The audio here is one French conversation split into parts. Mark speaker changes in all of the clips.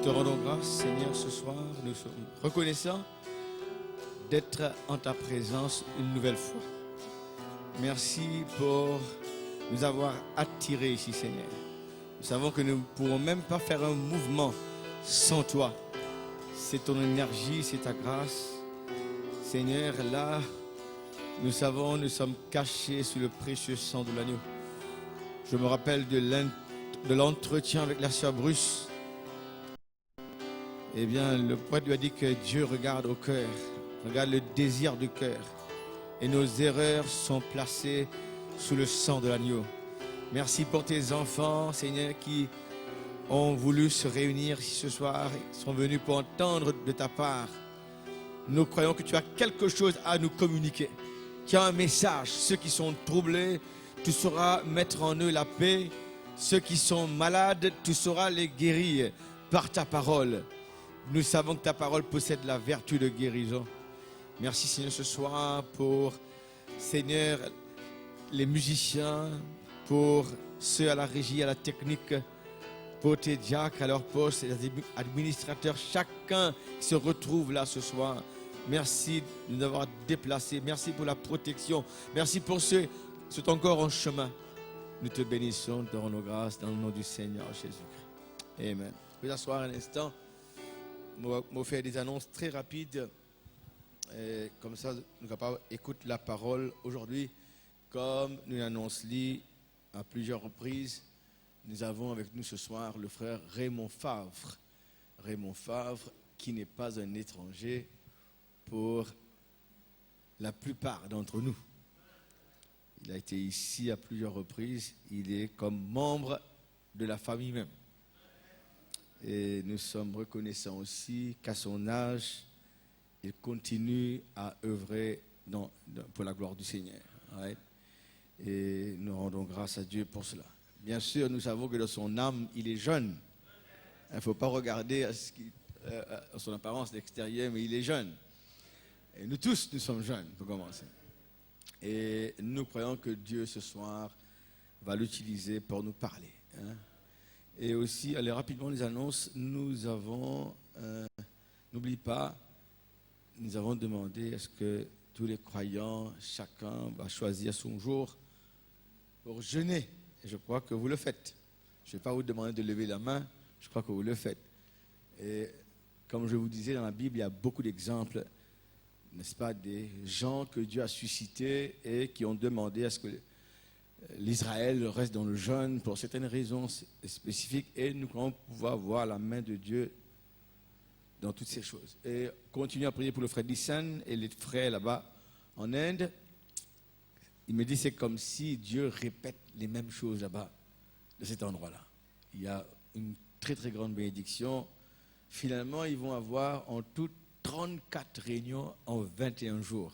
Speaker 1: Te rendons grâce, Seigneur, ce soir. Nous sommes reconnaissants d'être en ta présence une nouvelle fois. Merci pour nous avoir attirés ici, Seigneur. Nous savons que nous ne pourrons même pas faire un mouvement sans toi. C'est ton énergie, c'est ta grâce. Seigneur, là, nous savons, nous sommes cachés sous le précieux sang de l'agneau. Je me rappelle de l'entretien avec la sœur Bruce. Eh bien, le poète lui a dit que Dieu regarde au cœur, regarde le désir du cœur. Et nos erreurs sont placées sous le sang de l'agneau. Merci pour tes enfants, Seigneur, qui ont voulu se réunir ici ce soir, sont venus pour entendre de ta part. Nous croyons que tu as quelque chose à nous communiquer. Tu as un message. Ceux qui sont troublés, tu sauras mettre en eux la paix. Ceux qui sont malades, tu sauras les guérir par ta parole. Nous savons que ta parole possède la vertu de guérison. Merci Seigneur ce soir pour, Seigneur, les musiciens, pour ceux à la régie, à la technique, pour tes diacres à leur poste, les administrateurs, chacun qui se retrouve là ce soir. Merci de nous avoir déplacés. Merci pour la protection. Merci pour ceux qui sont encore en chemin. Nous te bénissons, te rendons grâce dans le nom du Seigneur Jésus-Christ. Amen. Je vais asseoir un instant. Je vais faire des annonces très rapides. Et comme ça, nous sommes capables d'écouter la parole. Aujourd'hui, comme nous l'annonçons à plusieurs reprises, nous avons avec nous ce soir le frère Raymond Favre. Raymond Favre, qui n'est pas un étranger pour la plupart d'entre nous. Il a été ici à plusieurs reprises. Il est comme membre de la famille même. Et nous sommes reconnaissants aussi qu'à son âge, il continue à œuvrer pour la gloire du Seigneur. Right? Et nous rendons grâce à Dieu pour cela. Bien sûr, nous savons que dans son âme, il est jeune. Il ne faut pas regarder à son apparence extérieure, mais il est jeune. Et nous tous, nous sommes jeunes, pour commencer. Et nous croyons que Dieu, ce soir, va l'utiliser pour nous parler. Hein? Et aussi, allez rapidement les annonces, nous avons, n'oublie pas, nous avons demandé à ce que tous les croyants, chacun va choisir son jour pour jeûner. Et je crois que vous le faites. Je ne vais pas vous demander de lever la main, je crois que vous le faites. Et comme je vous disais, dans la Bible, il y a beaucoup d'exemples, n'est-ce pas, des gens que Dieu a suscités et qui ont demandé à ce que l'Israël reste dans le jeûne pour certaines raisons spécifiques, et nous allons pouvoir voir la main de Dieu dans toutes ces choses. Et continuez à prier pour le frère Dissan et les frères là-bas en Inde. Il me dit c'est comme si Dieu répète les mêmes choses là-bas, de cet endroit-là. Il y a une très très grande bénédiction. Finalement, ils vont avoir en tout 34 réunions en 21 jours.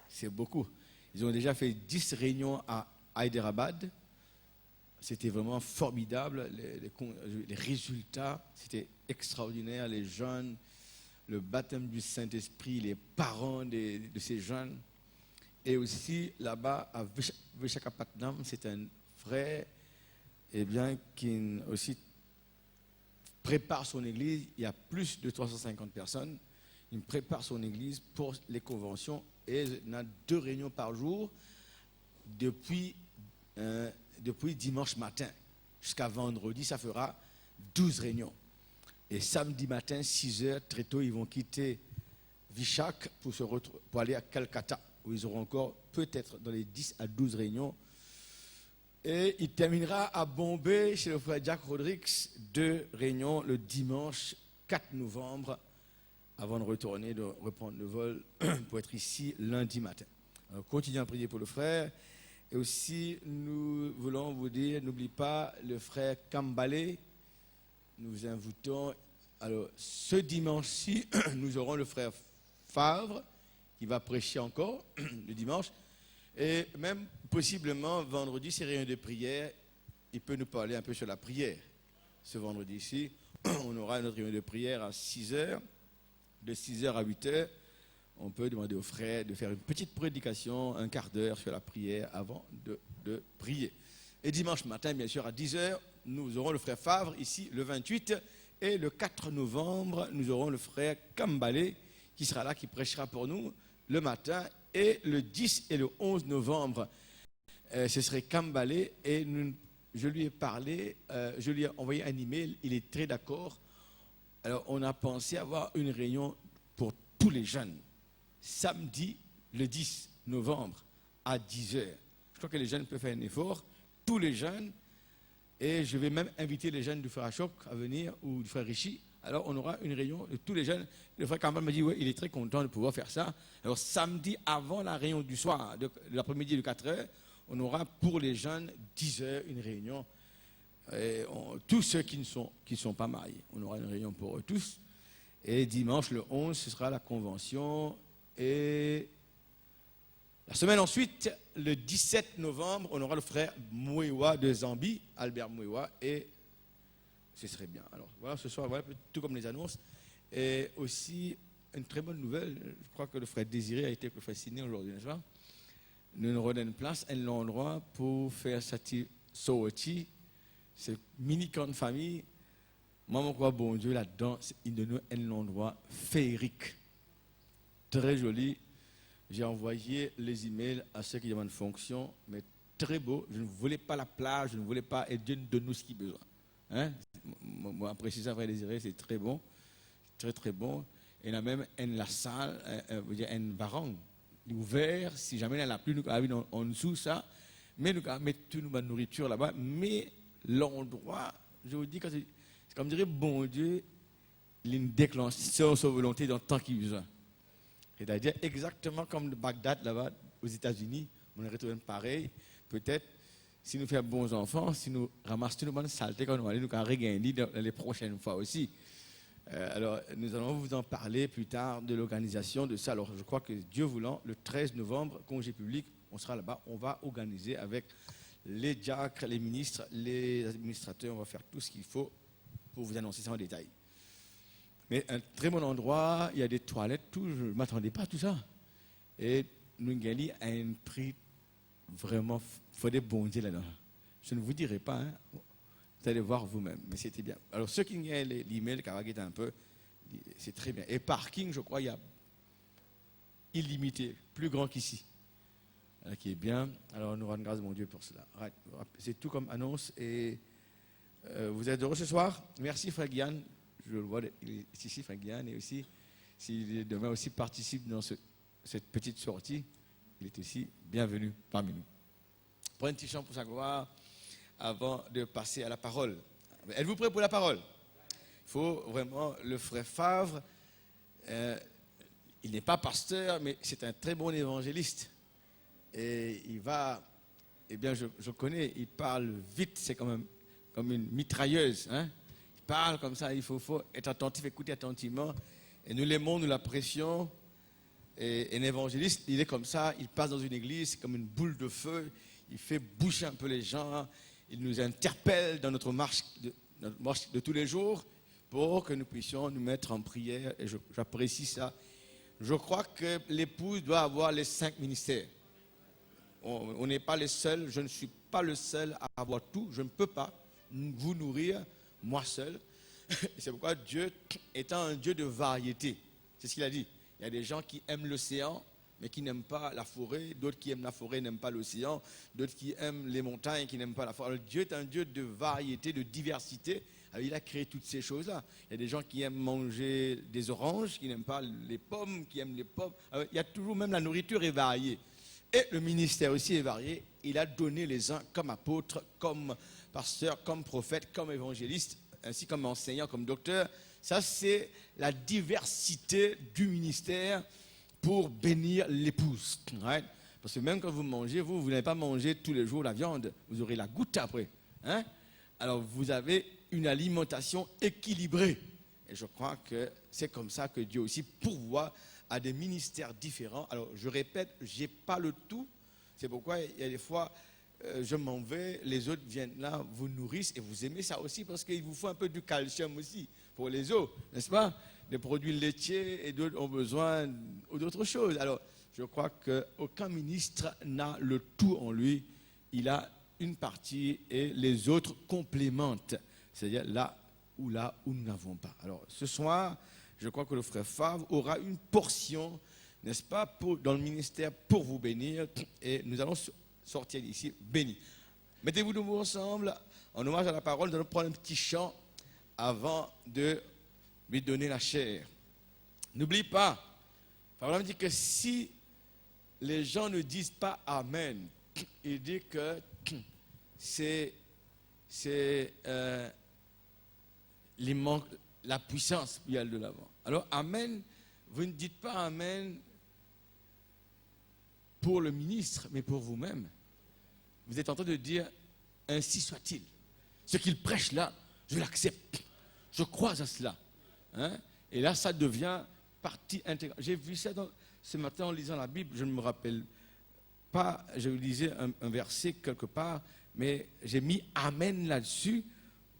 Speaker 1: C'est beaucoup. Ils ont déjà fait 10 réunions à Hyderabad. C'était vraiment formidable. Les résultats, c'était extraordinaire. Les jeunes, le baptême du Saint-Esprit, les parents de ces jeunes. Et aussi, là-bas, à Visakhapatnam, c'est un frère qui aussi prépare son église. Il y a plus de 350 personnes. Il prépare son église pour les conventions. Et il y a 2 réunions par jour depuis dimanche matin jusqu'à vendredi, ça fera 12 réunions. Et samedi matin, 6 heures, très tôt, ils vont quitter Vishak pour aller à Calcutta, où ils auront encore peut-être dans les 10 à 12 réunions. Et il terminera à Bombay, chez le frère Jack Rodrigues, 2 réunions le dimanche 4 novembre, avant de retourner, de reprendre le vol pour être ici lundi matin. Alors, continuez à prier pour le frère. Et aussi, nous voulons vous dire, n'oublie pas le frère Kambale. Nous vous invitons. Alors, ce dimanche-ci, nous aurons le frère Favre qui va prêcher encore le dimanche. Et même possiblement, vendredi, c'est réunion de prière. Il peut nous parler un peu sur la prière. Ce vendredi-ci, on aura notre réunion de prière à 6 heures, de 6 heures à 8 heures. On peut demander aux frères de faire une petite prédication, un quart d'heure sur la prière avant de prier. Et dimanche matin, bien sûr, à 10 heures, nous aurons le frère Favre ici, le 28. Et le 4 novembre, nous aurons le frère Kambale qui sera là, qui prêchera pour nous le matin. Et le 10 et le 11 novembre, ce serait Kambale. Et je lui ai parlé, je lui ai envoyé un email, il est très d'accord. Alors, on a pensé avoir une réunion pour tous les jeunes, samedi, le 10 novembre, à 10 heures. Je crois que les jeunes peuvent faire un effort, tous les jeunes, et je vais même inviter les jeunes du frère Achok à venir, ou du frère Richie. Alors, on aura une réunion de tous les jeunes. Le frère Kamal m'a dit, oui, il est très content de pouvoir faire ça. Alors, samedi, avant la réunion du soir, de l'après-midi de 4 heures, on aura pour les jeunes, 10 heures, une réunion. Et tous ceux qui ne sont pas mariés, on aura une réunion pour eux tous. Et dimanche, le 11, ce sera la convention. Et la semaine ensuite, le 17 novembre, on aura le frère Mouewa de Zambie, Albert Mouewa, et ce serait bien. Alors voilà, ce soir, voilà, tout comme les annonces. Et aussi, une très bonne nouvelle, je crois que le frère Désiré a été avec le frère Sidney aujourd'hui, n'est-ce pas? Nous nous redonnons place, un endroit pour faire Sati Sowoti, ce mini camp de famille. Moi, je crois, bon Dieu, là-dedans, il nous donne un endroit féerique, très joli. J'ai envoyé les emails à ceux qui demandent fonction, mais très beau. Je ne voulais pas la plage, je ne voulais pas, et Dieu nous donne nous ce qu'il a besoin. Hein? Moi, après ça, frère Désiré, c'est très bon, très très bon. Et il y a même la salle, un baron ouvert, si jamais il n'y en a plus, nous avons en dessous ça, mais nous avons mis toute notre nourriture là-bas, mais l'endroit, je vous dis, c'est comme dirait, bon Dieu, il déclenche sa volonté dans le temps qu'il a besoin. C'est-à-dire exactement comme le Bagdad là-bas aux États-Unis, on aurait trouvé pareil. Peut-être, si nous faisons bons enfants, si nous ramassons toutes nos bonnes saletés quand nous allons, nous allons regagner dans les prochaines fois aussi. Alors, nous allons vous en parler plus tard de l'organisation de ça. Alors, je crois que Dieu voulant, le 13 novembre, congé public, on sera là-bas. On va organiser avec les diacres, les ministres, les administrateurs. On va faire tout ce qu'il faut pour vous annoncer ça en détail. Mais un très bon endroit, il y a des toilettes, tout. Je ne m'attendais pas à tout ça. Et nous gagnons à un prix vraiment, il faut des bons dieux là-dedans. Je ne vous dirai pas, hein. Vous allez voir vous-même, mais c'était bien. Alors, ceux qui ont l'email, Karagit un peu, c'est très bien. Et parking, je crois, il y a illimité, plus grand qu'ici. Qui est bien. Alors, nous rendons grâce, mon Dieu, pour cela. C'est tout comme annonce. Et vous êtes heureux ce soir? Merci, frère Guyane. Je le vois, il est ici, frère Guyane. Et aussi, s'il demain aussi participe dans cette petite sortie, il est aussi bienvenu parmi nous. Prenez un petit chant pour sa gloire avant de passer à la parole. Êtes-vous prêts pour la parole? Il faut vraiment, le frère Favre, il n'est pas pasteur, mais c'est un très bon évangéliste. Et il va, eh bien je connais, il parle vite, c'est comme une mitrailleuse. Hein? Il parle comme ça, il faut être attentif, écouter attentivement. Et nous l'aimons, nous l'apprécions. Et un évangéliste, il est comme ça, il passe dans une église, c'est comme une boule de feu, il fait bouger un peu les gens. Il nous interpelle dans notre marche de tous les jours pour que nous puissions nous mettre en prière. Et j'apprécie ça. Je crois que l'épouse doit avoir les 5 ministères. On n'est pas les seuls. Je ne suis pas le seul à avoir tout. Je ne peux pas vous nourrir, moi seul. C'est pourquoi Dieu, étant un Dieu de variété, c'est ce qu'il a dit. Il y a des gens qui aiment l'océan, mais qui n'aiment pas la forêt, d'autres qui aiment la forêt n'aiment pas l'océan, d'autres qui aiment les montagnes qui n'aiment pas la forêt. Alors, Dieu est un Dieu de variété, de diversité. Alors, il a créé toutes ces choses-là. Il y a des gens qui aiment manger des oranges, qui n'aiment pas les pommes, qui aiment les pommes. Alors, il y a toujours, même la nourriture est variée. Et le ministère aussi est varié. Il a donné les uns comme apôtres, comme pasteurs, comme prophètes, comme évangélistes, ainsi comme enseignants, comme docteurs. Ça, c'est la diversité du ministère pour bénir l'épouse. Right? Parce que même quand vous mangez, vous n'allez pas manger tous les jours la viande. Vous aurez la goutte après. Hein? Alors, vous avez une alimentation équilibrée. Et je crois que c'est comme ça que Dieu aussi pourvoit à des ministères différents. Alors, je répète, je n'ai pas le tout. C'est pourquoi il y a des fois, je m'en vais, les autres viennent là, vous nourrissent et vous aimez ça aussi parce qu'il vous faut un peu du calcium aussi pour les os, n'est-ce pas? Des produits laitiers et d'autres ont besoin d'autres choses. Alors, je crois qu'aucun ministre n'a le tout en lui. Il a une partie et les autres complémentent. C'est-à-dire là, ou là où nous n'avons pas. Alors, ce soir, je crois que le frère Favre aura une portion, n'est-ce pas, dans le ministère pour vous bénir. Et nous allons sortir d'ici bénis. Mettez-vous debout ensemble, en hommage à la parole. Nous allons prendre un petit chant avant de lui donner la chair. N'oublie pas, Pablo dit que si les gens ne disent pas Amen, il dit que c'est la puissance pour y aller de l'avant. Alors Amen, vous ne dites pas Amen pour le ministre, mais pour vous-même. Vous êtes en train de dire ainsi soit-il. Ce qu'il prêche là, je l'accepte. Je crois à cela. Hein? Et là, ça devient partie intégrante. J'ai vu ça ce matin en lisant la Bible. Je ne me rappelle pas, je lisais un verset quelque part, mais j'ai mis Amen là-dessus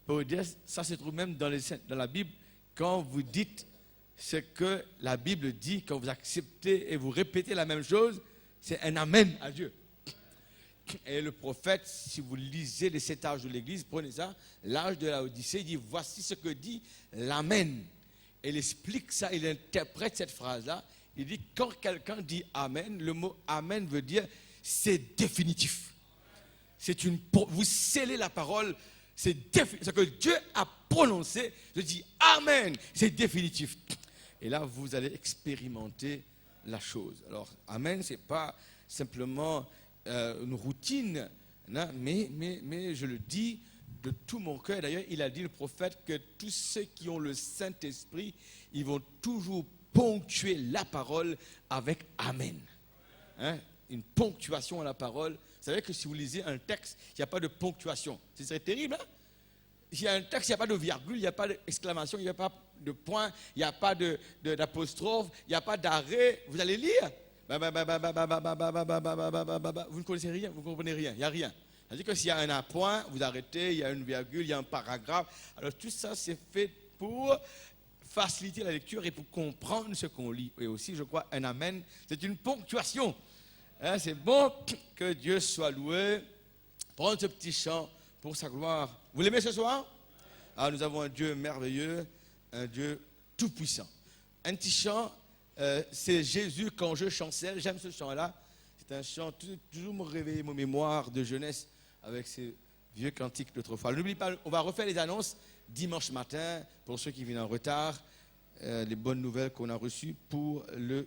Speaker 1: pour dire, ça se trouve même dans la Bible, quand vous dites ce que la Bible dit, quand vous acceptez et vous répétez la même chose, c'est un Amen à Dieu. Et le prophète, si vous lisez les 7 âges de l'Église, prenez ça, l'âge de la Odyssée, il dit, voici ce que dit l'Amen. Et il explique ça, il interprète cette phrase-là. Il dit, quand quelqu'un dit Amen, le mot Amen veut dire, c'est définitif. Vous scellez la parole, c'est ce que Dieu a prononcé, je dis Amen, c'est définitif. Et là, vous allez expérimenter la chose. Alors, Amen, ce n'est pas simplement une routine, non, mais je le dis de tout mon cœur. D'ailleurs, il a dit, le prophète, que tous ceux qui ont le Saint-Esprit, ils vont toujours ponctuer la parole avec Amen. Hein? Une ponctuation à la parole. Vous savez que si vous lisez un texte, il n'y a pas de ponctuation. Ce serait terrible, hein? S'il y a un texte, il n'y a pas de virgule, il n'y a pas d'exclamation, il n'y a pas de point, il n'y a pas d'apostrophe, il n'y a pas d'arrêt. Vous allez lire. Vous ne connaissez rien, vous ne comprenez rien, il n'y a rien. C'est-à-dire que s'il y a un point, vous arrêtez, il y a une virgule, il y a un paragraphe. Alors tout ça, c'est fait pour faciliter la lecture et pour comprendre ce qu'on lit. Et aussi, je crois, un Amen, c'est une ponctuation. Hein, c'est bon, que Dieu soit loué. Prenez ce petit chant pour sa gloire. Vous l'aimez ce soir? Ah, nous avons un Dieu merveilleux, un Dieu tout-puissant. Un petit chant, c'est Jésus quand je chancelle. J'aime ce chant-là. C'est un chant, toujours me réveiller mon mémoire de jeunesse avec ces vieux cantiques d'autrefois. N'oubliez pas, on va refaire les annonces dimanche matin pour ceux qui viennent en retard. Les bonnes nouvelles qu'on a reçues pour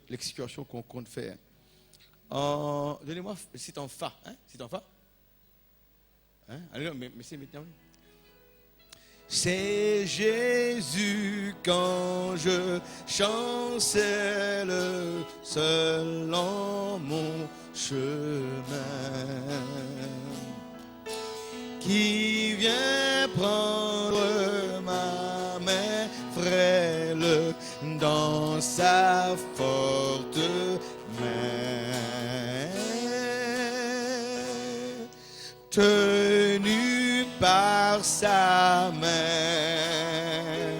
Speaker 1: l'excursion qu'on compte faire. Donnez-moi, c'est en Fa. Hein? C'est en Fa? Hein? Allez, mais c'est maintenant. C'est Jésus quand je chancelle seul en mon chemin, qui vient prendre ma main frêle dans sa forte main, tenu par sa main,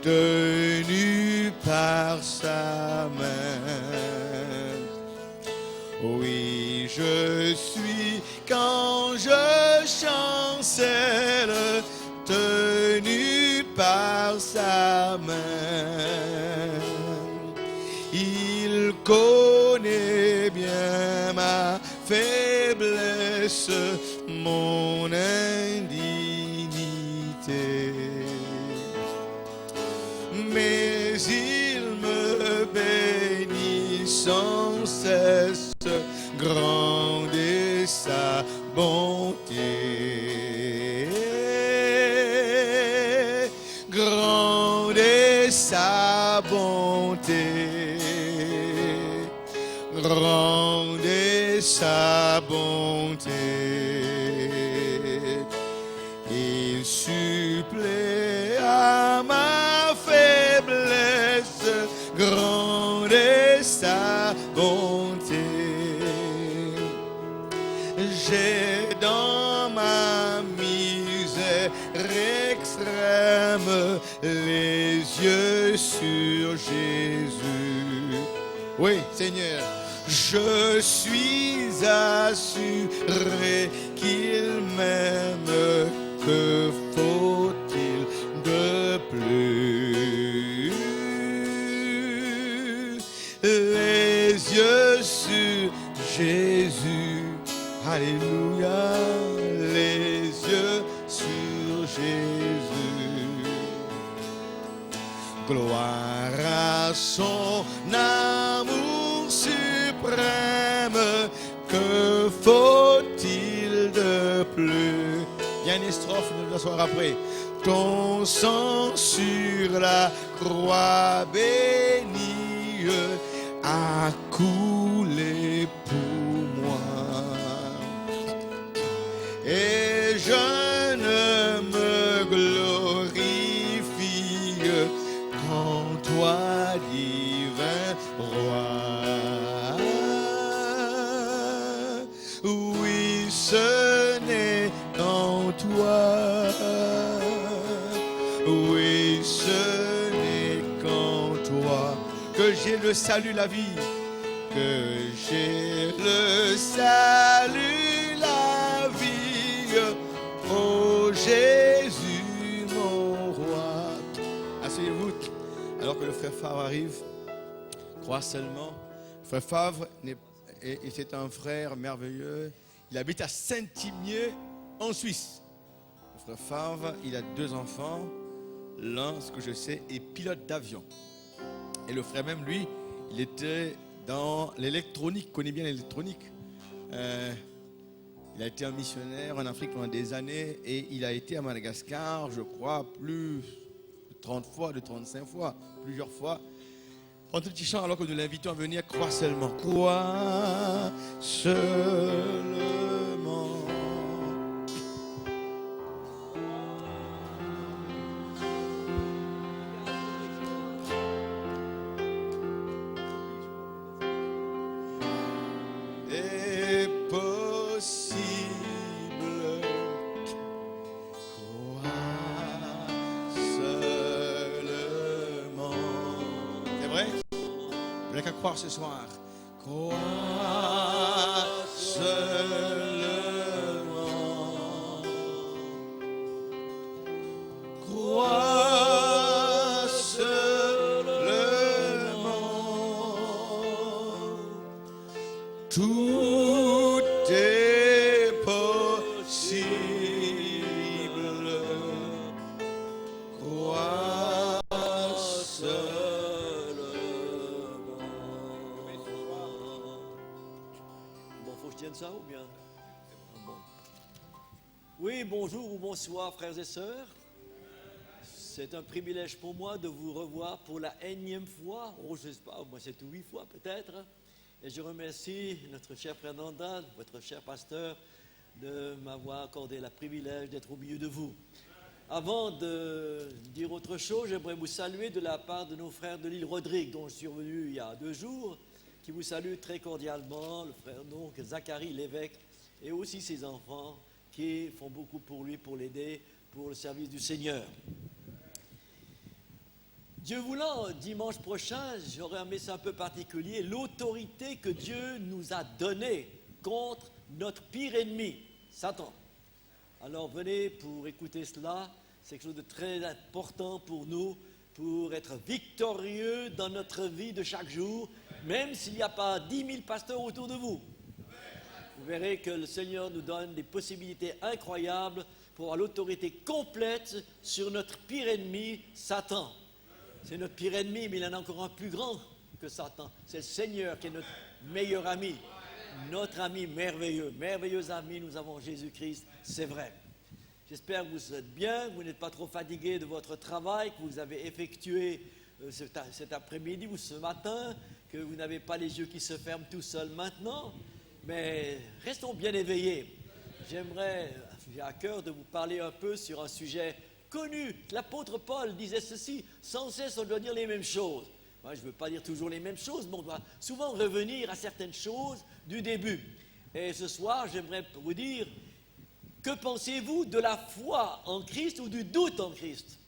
Speaker 1: tenu par sa main. Oui, je suis quand je chancelle, tenu par sa main. Il connaît bien ma faiblesse, mon indignité, mais il me bénit sans cesse, grande est sa bonté, grande est sa bonté, grande est sa bonté. Il supplée à ma faiblesse, grande est sa bonté. J'ai dans ma misère extrême les yeux sur Jésus. Oui, Seigneur. Je suis assuré qu'il m'aime, que faut-il Alléluia, les yeux sur Jésus. Gloire à son amour suprême, que faut-il de plus? Il y a une strophe, nous la soir après. Ton sang sur la croix bénie a coulé pour moi. Et je ne me glorifie qu'en toi, divin roi. Oui, ce n'est qu'en toi. Oui, ce n'est qu'en toi que j'ai le salut, la vie. Que j'ai le salut, la vie. Oh Jésus, mon roi. Asseyez-vous. Alors que le frère Favre arrive, crois seulement. Frère Favre, c'est un frère merveilleux. Il habite à Saint-Imier, en Suisse. Le frère Favre, il a 2 enfants. L'un, ce que je sais, est pilote d'avion. Et le frère même, lui, il était dans l'électronique, connaît bien l'électronique. Il a été un missionnaire en Afrique pendant des années et il a été à Madagascar, je crois, plus de 30 fois, de 35 fois, plusieurs fois. Prends un petit chant alors que nous l'invitons à venir. Crois seulement. Crois seulement. Croire ce soir. Crois seulement. Crois seulement. Tout est possible. Crois seulement.
Speaker 2: Ça ou bien? Bon. Oui, bonjour ou bonsoir frères et sœurs. C'est un privilège pour moi de vous revoir pour la énième fois. Oh, je ne sais pas, moi c'est 8 fois peut-être. Et je remercie notre cher frère Nandan, votre cher pasteur, de m'avoir accordé le privilège d'être au milieu de vous. Avant de dire autre chose, j'aimerais vous saluer de la part de nos frères de l'île Rodrigue, dont je suis revenu il y a 2 jours. Qui vous salue très cordialement, le frère donc Zacharie l'évêque et aussi ses enfants qui font beaucoup pour lui, pour l'aider, pour le service du Seigneur. Dieu voulant, dimanche prochain, j'aurai un message un peu particulier, l'autorité que Dieu nous a donnée contre notre pire ennemi, Satan. Alors venez pour écouter cela, c'est quelque chose de très important pour nous, pour être victorieux dans notre vie de chaque jour, même s'il n'y a pas 10 000 pasteurs autour de vous. Vous verrez que le Seigneur nous donne des possibilités incroyables pour avoir l'autorité complète sur notre pire ennemi, Satan. C'est notre pire ennemi, mais il y en a encore un plus grand que Satan. C'est le Seigneur qui est notre meilleur ami, notre ami merveilleux. Merveilleux ami, nous avons Jésus-Christ, c'est vrai. J'espère que vous êtes bien, que vous n'êtes pas trop fatigués de votre travail, que vous avez effectué cet après-midi ou ce matin, que vous n'avez pas les yeux qui se ferment tout seuls maintenant, mais restons bien éveillés. J'ai à cœur de vous parler un peu sur un sujet connu. L'apôtre Paul disait ceci, sans cesse on doit dire les mêmes choses. Moi, je ne veux pas dire toujours les mêmes choses, mais on doit souvent revenir à certaines choses du début. Et ce soir, j'aimerais vous dire, que pensez-vous de la foi en Christ ou du doute en Christ?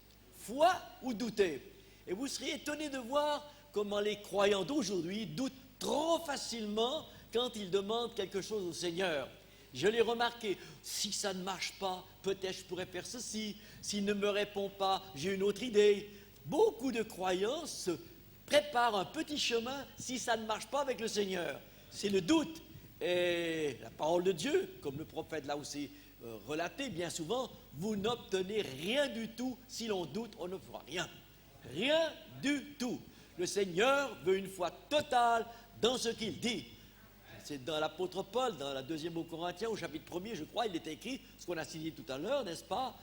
Speaker 2: Foi ou douter? Et vous seriez étonné de voir comment les croyants d'aujourd'hui doutent trop facilement quand ils demandent quelque chose au Seigneur. Je l'ai remarqué, si ça ne marche pas, peut-être je pourrais faire ceci. S'il ne me répond pas, j'ai une autre idée. Beaucoup de croyants se préparent un petit chemin si ça ne marche pas avec le Seigneur. C'est le doute. Et la parole de Dieu, comme le prophète l'a aussi relaté bien souvent, vous n'obtenez rien du tout. Si l'on doute, on ne fera rien. Rien du tout. Le Seigneur veut une foi totale dans ce qu'il dit. C'est dans l'apôtre Paul, dans la deuxième aux Corinthiens, au chapitre 1er, je crois, il est écrit, ce qu'on a signé tout à l'heure, n'est-ce pas?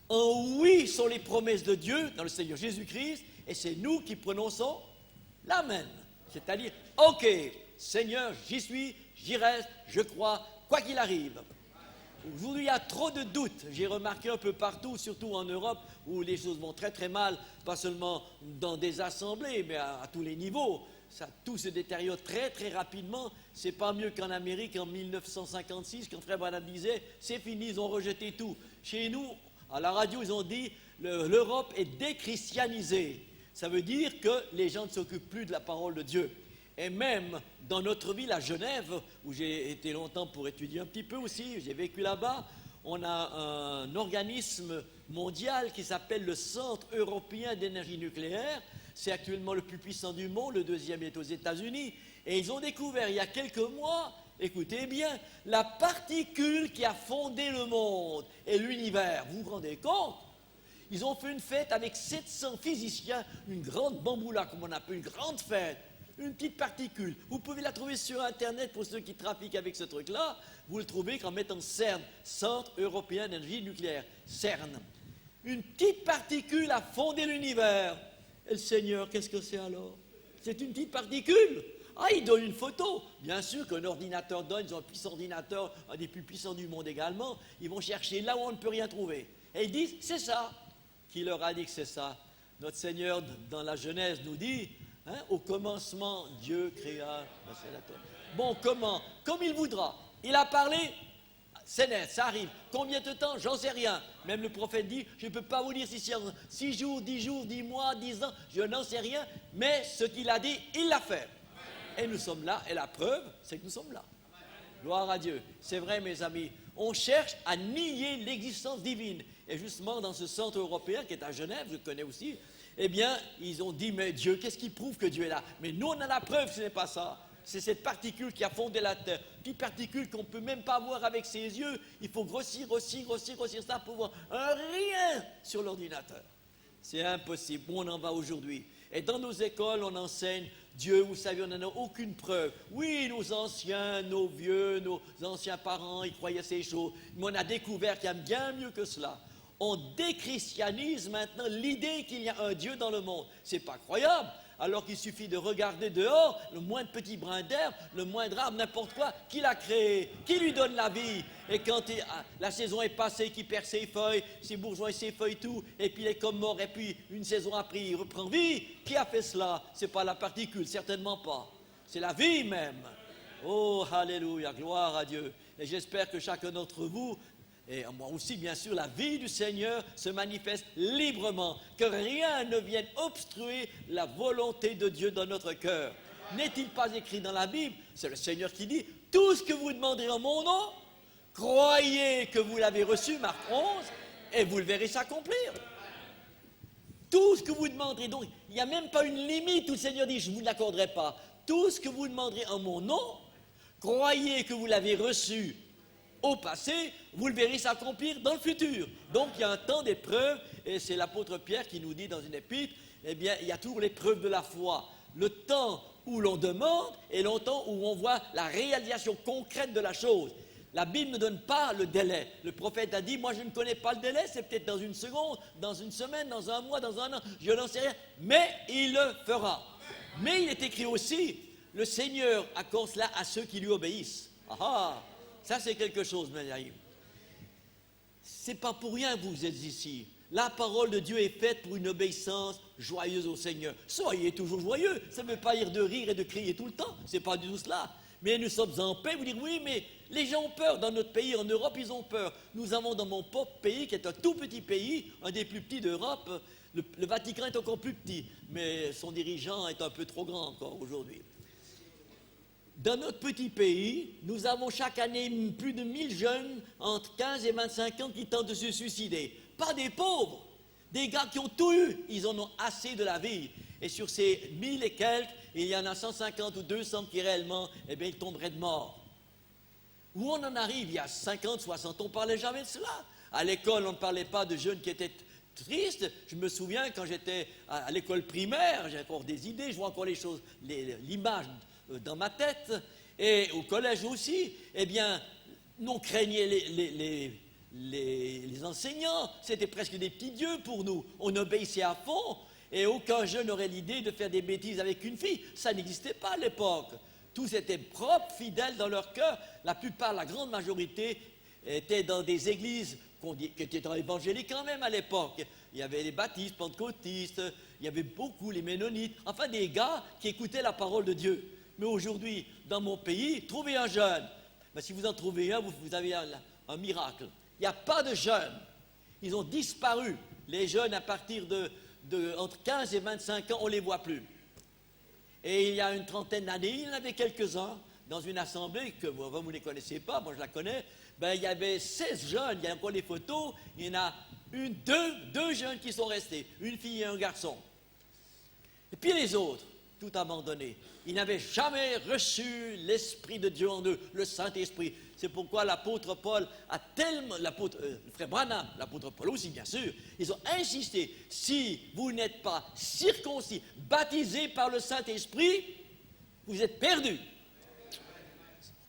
Speaker 2: En oui sont les promesses de Dieu dans le Seigneur Jésus-Christ, et c'est nous qui prononçons l'amen. C'est-à-dire, ok, Seigneur, j'y suis, j'y reste, je crois, quoi qu'il arrive. Aujourd'hui, il y a trop de doutes. J'ai remarqué un peu partout, surtout en Europe, où les choses vont très très mal, pas seulement dans des assemblées, mais à tous les niveaux. Tout se détériore très très rapidement. C'est pas mieux qu'en Amérique en 1956, quand Frère Branham disait « c'est fini, ils ont rejeté tout ». Chez nous, à la radio, ils ont dit « l'Europe est déchristianisée ». Ça veut dire que les gens ne s'occupent plus de la parole de Dieu. Et même dans notre ville à Genève, où j'ai été longtemps pour étudier un petit peu aussi, j'ai vécu là-bas, on a un organisme mondial qui s'appelle le Centre européen d'énergie nucléaire. C'est actuellement le plus puissant du monde, le deuxième est aux États-Unis. Et ils ont découvert il y a quelques mois, écoutez bien, la particule qui a fondé le monde et l'univers. Vous vous rendez compte? Ils ont fait une fête avec 700 physiciens, une grande bamboula, comme on appelle, une grande fête. Une petite particule. Vous pouvez la trouver sur Internet pour ceux qui trafiquent avec ce truc-là. Vous le trouvez qu'en mettant CERN, Centre européen d'énergie nucléaire, CERN. Une petite particule a fondé l'univers. Et le Seigneur, qu'est-ce que c'est alors? C'est une petite particule. Ah, il donne une photo. Bien sûr qu'un ordinateur donne, ils ont un puissant ordinateur, un des plus puissants du monde également. Ils vont chercher là où on ne peut rien trouver. Et ils disent, c'est ça. Qui leur a dit que c'est ça? Notre Seigneur, dans la Genèse, nous dit, au commencement, Dieu créa. Bon, comment? Comme il voudra. Il a parlé, c'est net, ça arrive. Combien de temps? J'en sais rien. Même le prophète dit, je ne peux pas vous dire si c'est 6 jours, 10 mois, 10 ans, je n'en sais rien, mais ce qu'il a dit, il l'a fait. Et nous sommes là, et la preuve, c'est que nous sommes là. Gloire à Dieu. C'est vrai, mes amis, on cherche à nier l'existence divine. Et justement, dans ce centre européen qui est à Genève, je le connais aussi, eh bien, ils ont dit, mais Dieu, qu'est-ce qui prouve que Dieu est là? Mais nous, on a la preuve que ce n'est pas ça. C'est cette particule qui a fondé la Terre. Petite particule qu'on ne peut même pas voir avec ses yeux. Il faut grossir ça pour voir un rien sur l'ordinateur. C'est impossible. Où on en va aujourd'hui? Et dans nos écoles, on enseigne Dieu, vous savez, on n'en a aucune preuve. Oui, nos anciens, nos vieux, nos anciens parents, ils croyaient ces choses. Mais on a découvert qu'il y a bien mieux que cela. On déchristianise maintenant l'idée qu'il y a un Dieu dans le monde. C'est pas croyable. Alors qu'il suffit de regarder dehors, le moindre petit brin d'herbe, le moindre arbre, n'importe quoi, qui l'a créé, qui lui donne la vie. Et quand la saison est passée, qu'il perd ses feuilles, ses bourgeons et ses feuilles, tout, et puis il est comme mort, et puis une saison après, il reprend vie. Qui a fait cela? C'est pas la particule, certainement pas. C'est la vie même. Oh, alléluia, gloire à Dieu. Et j'espère que chacun d'entre vous, et moi aussi, bien sûr, la vie du Seigneur se manifeste librement, que rien ne vienne obstruer la volonté de Dieu dans notre cœur. N'est-il pas écrit dans la Bible? C'est le Seigneur qui dit, tout ce que vous demanderez en mon nom, croyez que vous l'avez reçu, Marc 11, et vous le verrez s'accomplir. Tout ce que vous demanderez, donc, il n'y a même pas une limite où le Seigneur dit, je ne vous l'accorderai pas. Tout ce que vous demanderez en mon nom, croyez que vous l'avez reçu au passé, vous le verrez s'accomplir dans le futur. Donc il y a un temps d'épreuve, et c'est l'apôtre Pierre qui nous dit dans une épître, eh bien, il y a toujours l'épreuve de la foi. Le temps où l'on demande et le temps où on voit la réalisation concrète de la chose. La Bible ne donne pas le délai. Le prophète a dit, moi je ne connais pas le délai, c'est peut-être dans une seconde, dans une semaine, dans un mois, dans un an, je n'en sais rien, mais il le fera. Mais il est écrit aussi, le Seigneur accorde cela à ceux qui lui obéissent. Ah ah! Ça, c'est quelque chose, mes amis. Ce n'est pas pour rien que vous êtes ici. La parole de Dieu est faite pour une obéissance joyeuse au Seigneur. Soyez toujours joyeux. Ça ne veut pas dire de rire et de crier tout le temps. Ce n'est pas du tout cela. Mais nous sommes en paix. Vous dites, oui, mais les gens ont peur. Dans notre pays, en Europe, ils ont peur. Nous avons dans mon propre pays, qui est un tout petit pays, un des plus petits d'Europe, le Vatican est encore plus petit. Mais son dirigeant est un peu trop grand encore aujourd'hui. Dans notre petit pays, nous avons chaque année plus de 1000 jeunes entre 15 et 25 ans qui tentent de se suicider. Pas des pauvres, des gars qui ont tout eu, ils en ont assez de la vie. Et sur ces 1000 et quelques, il y en a 150 ou 200 qui réellement, eh bien, ils tomberaient de mort. Où on en arrive, il y a 50, 60 ans, on ne parlait jamais de cela. À l'école, on ne parlait pas de jeunes qui étaient tristes. Je me souviens, quand j'étais à l'école primaire, j'ai encore des idées, je vois encore les choses, l'image dans ma tête. Et au collège aussi, eh bien, on craignait les enseignants. C'était presque des petits dieux pour nous. On obéissait à fond. Et aucun jeune n'aurait l'idée de faire des bêtises avec une fille. Ça n'existait pas à l'époque. Tous étaient propres, fidèles dans leur cœur. La plupart, la grande majorité, étaient dans des églises qui étaient évangéliques quand même à l'époque. Il y avait les baptistes, pentecôtistes, il y avait beaucoup les ménonites, enfin des gars qui écoutaient la parole de Dieu. Mais aujourd'hui, dans mon pays, trouvez un jeune. Ben, si vous en trouvez un, vous avez un miracle. Il n'y a pas de jeunes. Ils ont disparu. Les jeunes, à partir entre 15 et 25 ans, on ne les voit plus. Et il y a une trentaine d'années, il y en avait quelques-uns dans une assemblée que vous ne les connaissez pas, moi je la connais. Ben, il y avait 16 jeunes, il y a encore les photos, il y en a deux jeunes qui sont restés, une fille et un garçon. Et puis les autres, tout abandonné. Ils n'avaient jamais reçu l'Esprit de Dieu en eux, le Saint-Esprit. C'est pourquoi l'apôtre Paul a tellement, le frère Branham, l'apôtre Paul aussi bien sûr, ils ont insisté, si vous n'êtes pas circoncis, baptisés par le Saint-Esprit, vous êtes perdus.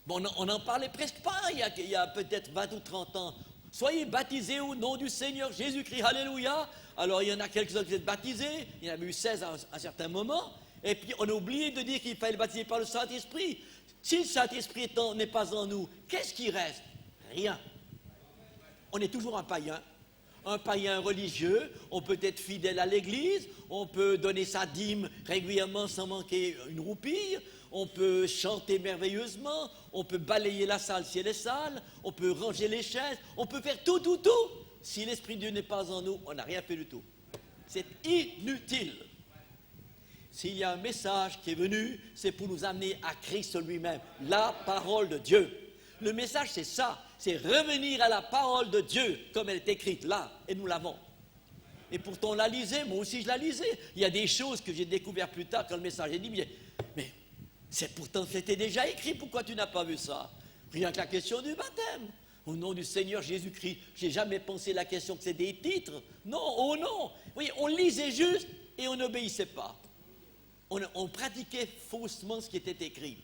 Speaker 2: Bon, on n'en parlait presque pas il y a peut-être 20 ou 30 ans. Soyez baptisés au nom du Seigneur Jésus-Christ, alléluia. Alors il y en a quelques-uns qui sont baptisés, il y en avait eu 16 à un certain moment, et puis on a oublié de dire qu'il fallait baptiser par le Saint-Esprit. Si le Saint-Esprit n'est pas en nous, qu'est-ce qui reste? Rien. On est toujours un païen religieux, on peut être fidèle à l'Église, on peut donner sa dîme régulièrement sans manquer une roupie, on peut chanter merveilleusement, on peut balayer la salle si elle est sale, on peut ranger les chaises, on peut faire tout. Si l'Esprit de Dieu n'est pas en nous, on n'a rien fait du tout. C'est inutile. S'il y a un message qui est venu, c'est pour nous amener à Christ lui-même, la parole de Dieu. Le message, c'est ça, c'est revenir à la parole de Dieu, comme elle est écrite là, et nous l'avons. Et pourtant, on la lisait, moi aussi je la lisais. Il y a des choses que j'ai découvertes plus tard quand le message est dit, mais pourtant c'était déjà écrit, pourquoi tu n'as pas vu ça? Rien que la question du baptême. Au nom du Seigneur Jésus-Christ, j'ai jamais pensé la question que c'est des titres. Non, oh non. Vous voyez, on lisait juste et on n'obéissait pas. On pratiquait faussement ce qui était écrit.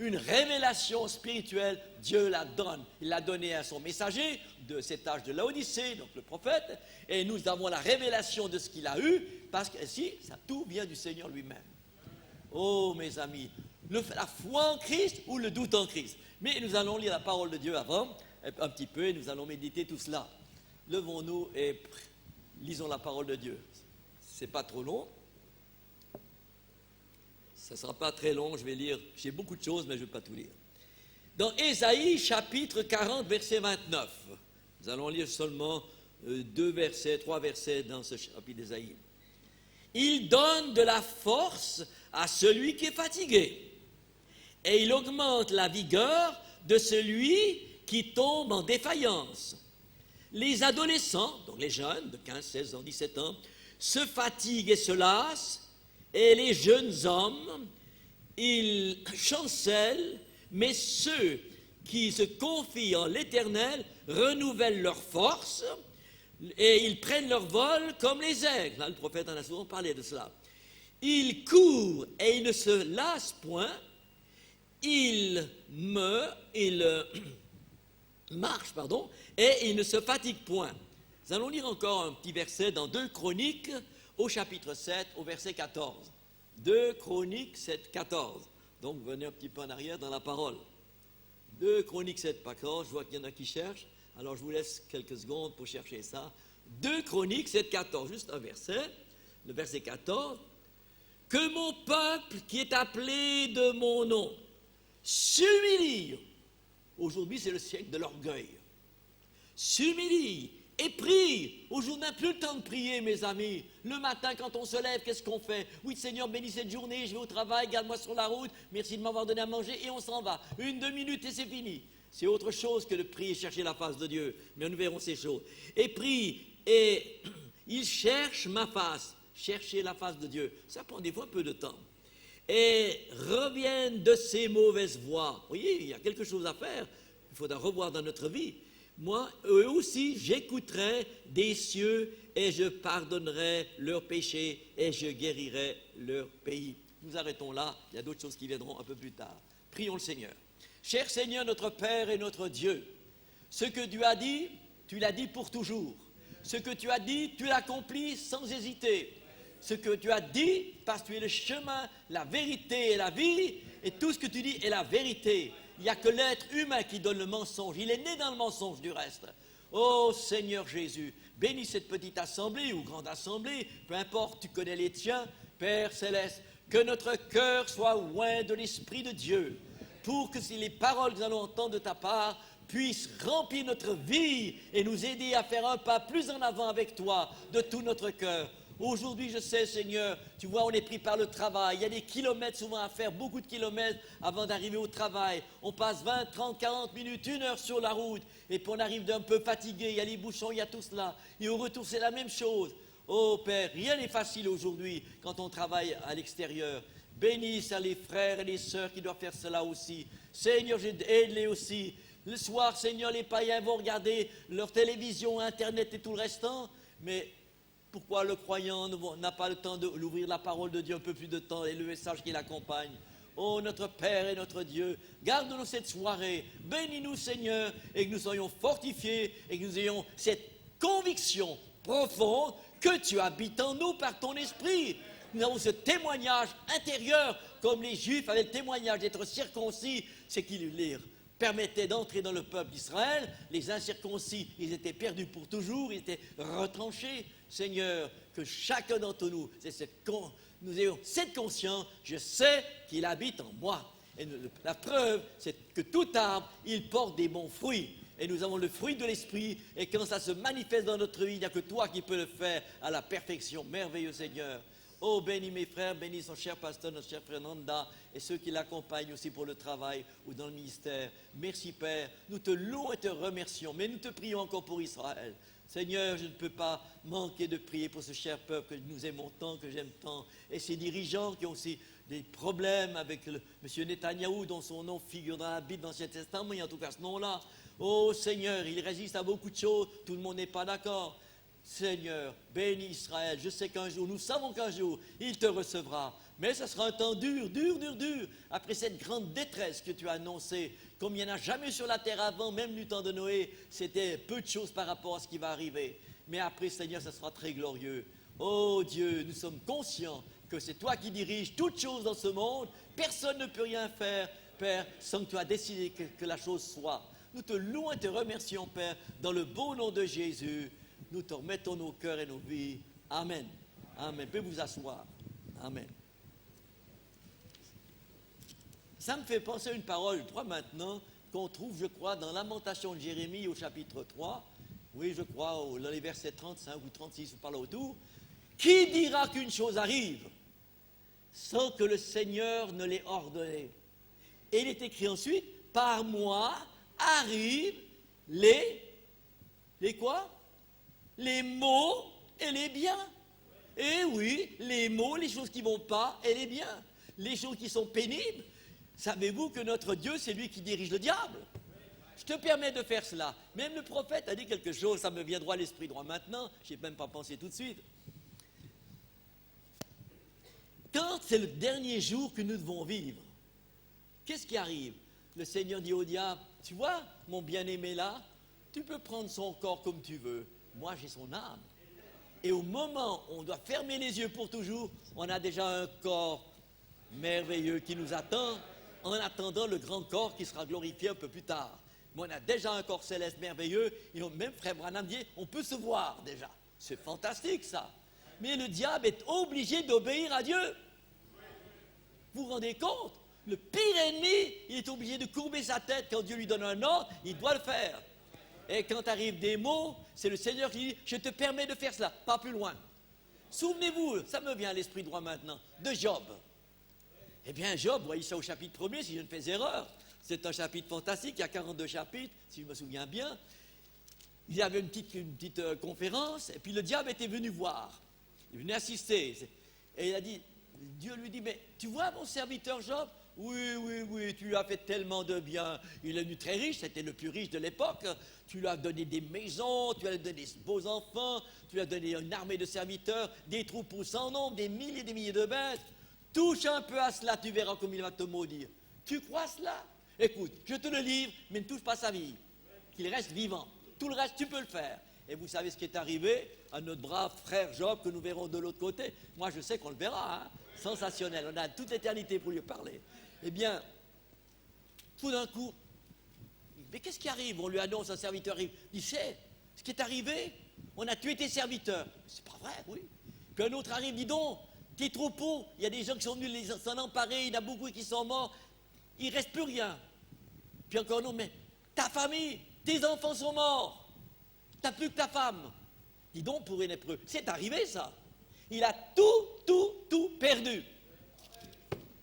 Speaker 2: Une révélation spirituelle, Dieu la donne. Il l'a donnée à son messager de cet âge de Laodicée, donc le prophète, et nous avons la révélation de ce qu'il a eu, parce que si, ça tout vient du Seigneur lui-même. Oh mes amis, la foi en Christ ou le doute en Christ. Mais nous allons lire la parole de Dieu avant, un petit peu, et nous allons méditer tout cela. Levons-nous et lisons la parole de Dieu. Ce n'est pas trop long. Ça ne sera pas très long, je vais lire, j'ai beaucoup de choses, mais je ne vais pas tout lire. Dans Ésaïe, chapitre 40, verset 29, nous allons lire seulement 3 versets dans ce chapitre d'Ésaïe. Il donne de la force à celui qui est fatigué, et il augmente la vigueur de celui qui tombe en défaillance. Les adolescents, donc les jeunes de 15, 16 ans, 17 ans, se fatiguent et se lassent, et les jeunes hommes, ils chancellent, mais ceux qui se confient en l'Éternel renouvellent leur force et ils prennent leur vol comme les aigles. Là, le prophète en a souvent parlé de cela. Ils courent et ils ne se lassent point, ils marchent, et ils ne se fatiguent point. Nous allons lire encore un petit verset dans 2 Chroniques, au chapitre 7, au verset 14. 2 Chroniques 7, 14. Donc, venez un petit peu en arrière dans la parole. 2 Chroniques 7, 14. Je vois qu'il y en a qui cherchent. Alors, je vous laisse quelques secondes pour chercher ça. 2 Chroniques 7, 14. Juste un verset. Le verset 14. Que mon peuple qui est appelé de mon nom s'humilie. Aujourd'hui, c'est le siècle de l'orgueil. S'humilie. Et prie. Aujourd'hui, on n'a plus le temps de prier, mes amis. Le matin, quand on se lève, qu'est-ce qu'on fait? Oui, Seigneur, bénis cette journée, je vais au travail, garde-moi sur la route, merci de m'avoir donné à manger, et on s'en va. 1-2 minutes et c'est fini. C'est autre chose que de prier et chercher la face de Dieu. Mais nous verrons ces choses. Et prie, et il cherche ma face. Chercher la face de Dieu. Ça prend des fois un peu de temps. et reviennent de ces mauvaises voies. Vous voyez, il y a quelque chose à faire. Il faudra revoir dans notre vie. Moi, eux aussi, j'écouterai des cieux et je pardonnerai leurs péchés et je guérirai leur pays. Nous arrêtons là. Il y a d'autres choses qui viendront un peu plus tard. Prions le Seigneur. Cher Seigneur, notre Père et notre Dieu, ce que tu l'as dit pour toujours. Ce que tu as dit, tu l'accomplis sans hésiter. Ce que tu as dit, parce que tu es le chemin, la vérité et la vie, et tout ce que tu dis est la vérité. Il n'y a que l'être humain qui donne le mensonge. Il est né dans le mensonge du reste. Oh Seigneur Jésus, bénis cette petite assemblée ou grande assemblée, peu importe, tu connais les tiens, Père Céleste, que notre cœur soit oint de l'Esprit de Dieu, pour que si les paroles que nous allons entendre de ta part puissent remplir notre vie et nous aider à faire un pas plus en avant avec toi de tout notre cœur. Aujourd'hui, je sais, Seigneur, tu vois, on est pris par le travail. Il y a des kilomètres souvent à faire, beaucoup de kilomètres avant d'arriver au travail. On passe 20, 30, 40 minutes, 1 heure sur la route. Et puis on arrive d'un peu fatigué, il y a les bouchons, il y a tout cela. Et au retour, c'est la même chose. Oh Père, rien n'est facile aujourd'hui quand on travaille à l'extérieur. Bénisse les frères et les sœurs qui doivent faire cela aussi. Seigneur, aide-les aussi. Le soir, Seigneur, les païens vont regarder leur télévision, Internet et tout le restant. Mais pourquoi le croyant n'a pas le temps d'ouvrir la parole de Dieu un peu plus de temps et le message qui l'accompagne? Oh, notre Père et notre Dieu, garde-nous cette soirée. Bénis-nous, Seigneur, et que nous soyons fortifiés et que nous ayons cette conviction profonde que tu habites en nous par ton esprit. Nous avons ce témoignage intérieur, comme les Juifs avaient le témoignage d'être circoncis, c'est qu'ils les permettait d'entrer dans le peuple d'Israël. Les incirconcis, ils étaient perdus pour toujours, ils étaient retranchés. Seigneur, que chacun d'entre nous, nous ayons cette conscience, je sais qu'il habite en moi. Et la preuve, c'est que tout arbre, il porte des bons fruits. Et nous avons le fruit de l'esprit, et quand ça se manifeste dans notre vie, il n'y a que toi qui peux le faire à la perfection. Merveilleux Seigneur. Oh, bénis mes frères, bénis son cher pasteur, notre cher frère Nanda, et ceux qui l'accompagnent aussi pour le travail ou dans le ministère. Merci Père, nous te louons et te remercions, mais nous te prions encore pour Israël. Seigneur, je ne peux pas manquer de prier pour ce cher peuple que nous aimons tant, que j'aime tant, et ces dirigeants qui ont aussi des problèmes avec M. Netanyahou, dont son nom figure dans la Bible, dans l'Ancien Testament, et en tout cas ce nom-là. Oh Seigneur, il résiste à beaucoup de choses, tout le monde n'est pas d'accord. Seigneur, bénis Israël. Je sais qu'un jour, nous savons qu'un jour, il te recevra. Mais ce sera un temps dur, dur. Après cette grande détresse que tu as annoncée, comme il n'y en a jamais sur la terre avant, même du temps de Noé, c'était peu de choses par rapport à ce qui va arriver. Mais après, Seigneur, ce sera très glorieux. Oh Dieu, nous sommes conscients que c'est toi qui diriges toutes choses dans ce monde. Personne ne peut rien faire, Père, sans que tu aies décidé que la chose soit. Nous te louons et te remercions, Père, dans le beau nom de Jésus. Nous te remettons nos cœurs et nos vies. Amen. Amen. Vous pouvez vous asseoir. Amen. Ça me fait penser à une parole, je crois maintenant, qu'on trouve, je crois, dans Lamentation de Jérémie au chapitre 3. Oui, je crois, dans les versets 35 ou 36, par là autour. Qui dira qu'une chose arrive sans que le Seigneur ne l'ait ordonné? Et il est écrit ensuite, par moi arrivent les quoi? Les maux et les biens. Et oui, les maux, les choses qui ne vont pas et les biens. Les choses qui sont pénibles. Savez-vous que notre Dieu, c'est lui qui dirige le diable? Je te permets de faire cela. Même le prophète a dit quelque chose, ça me vient droit à l'esprit droit maintenant, je n'ai même pas pensé tout de suite. Quand c'est le dernier jour que nous devons vivre, qu'est-ce qui arrive? Le Seigneur dit au diable, tu vois, mon bien-aimé là, tu peux prendre son corps comme tu veux. Moi, j'ai son âme. Et au moment où on doit fermer les yeux pour toujours, on a déjà un corps merveilleux qui nous attend, en attendant le grand corps qui sera glorifié un peu plus tard. Mais on a déjà un corps céleste merveilleux, et même Frère Branham dit, on peut se voir déjà. C'est fantastique ça. Mais le diable est obligé d'obéir à Dieu. Vous vous rendez compte? Le pire ennemi, il est obligé de courber sa tête quand Dieu lui donne un ordre, il doit le faire. Et quand arrivent des mots, c'est le Seigneur qui dit, je te permets de faire cela, pas plus loin. Souvenez-vous, ça me vient à l'esprit droit maintenant, de Job. Eh bien, Job, voyez ça au chapitre 1er, si je ne fais erreur. C'est un chapitre fantastique, il y a 42 chapitres, si je me souviens bien. Il y avait une petite conférence, et puis le diable était venu voir. Il venait assister. Et il a dit, Dieu lui dit, mais tu vois mon serviteur Job? Oui, oui, oui, tu lui as fait tellement de bien. Il est devenu très riche, c'était le plus riche de l'époque. Tu lui as donné des maisons, tu lui as donné des beaux enfants, tu lui as donné une armée de serviteurs, des troupeaux sans nombre, des milliers de bêtes. Touche un peu à cela, tu verras comme il va te maudire. Tu crois cela? Écoute, je te le livre, mais ne touche pas sa vie. Qu'il reste vivant. Tout le reste, tu peux le faire. Et vous savez ce qui est arrivé à notre brave frère Job que nous verrons de l'autre côté. Moi, je sais qu'on le verra. Hein. Sensationnel. On a toute l'éternité pour lui parler. Eh bien, tout d'un coup, mais qu'est-ce qui arrive? On lui annonce, un serviteur arrive. Il sait ce qui est arrivé. On a tué tes serviteurs. C'est pas vrai, oui. Puis un autre arrive, dis donc, tes troupeaux, il y a des gens qui sont venus s'en emparer, il y en a beaucoup qui sont morts. Il ne reste plus rien. Puis encore un autre, mais ta famille, tes enfants sont morts. Tu n'as plus que ta femme. Dis donc pour un hébreu, c'est arrivé ça. Il a tout perdu.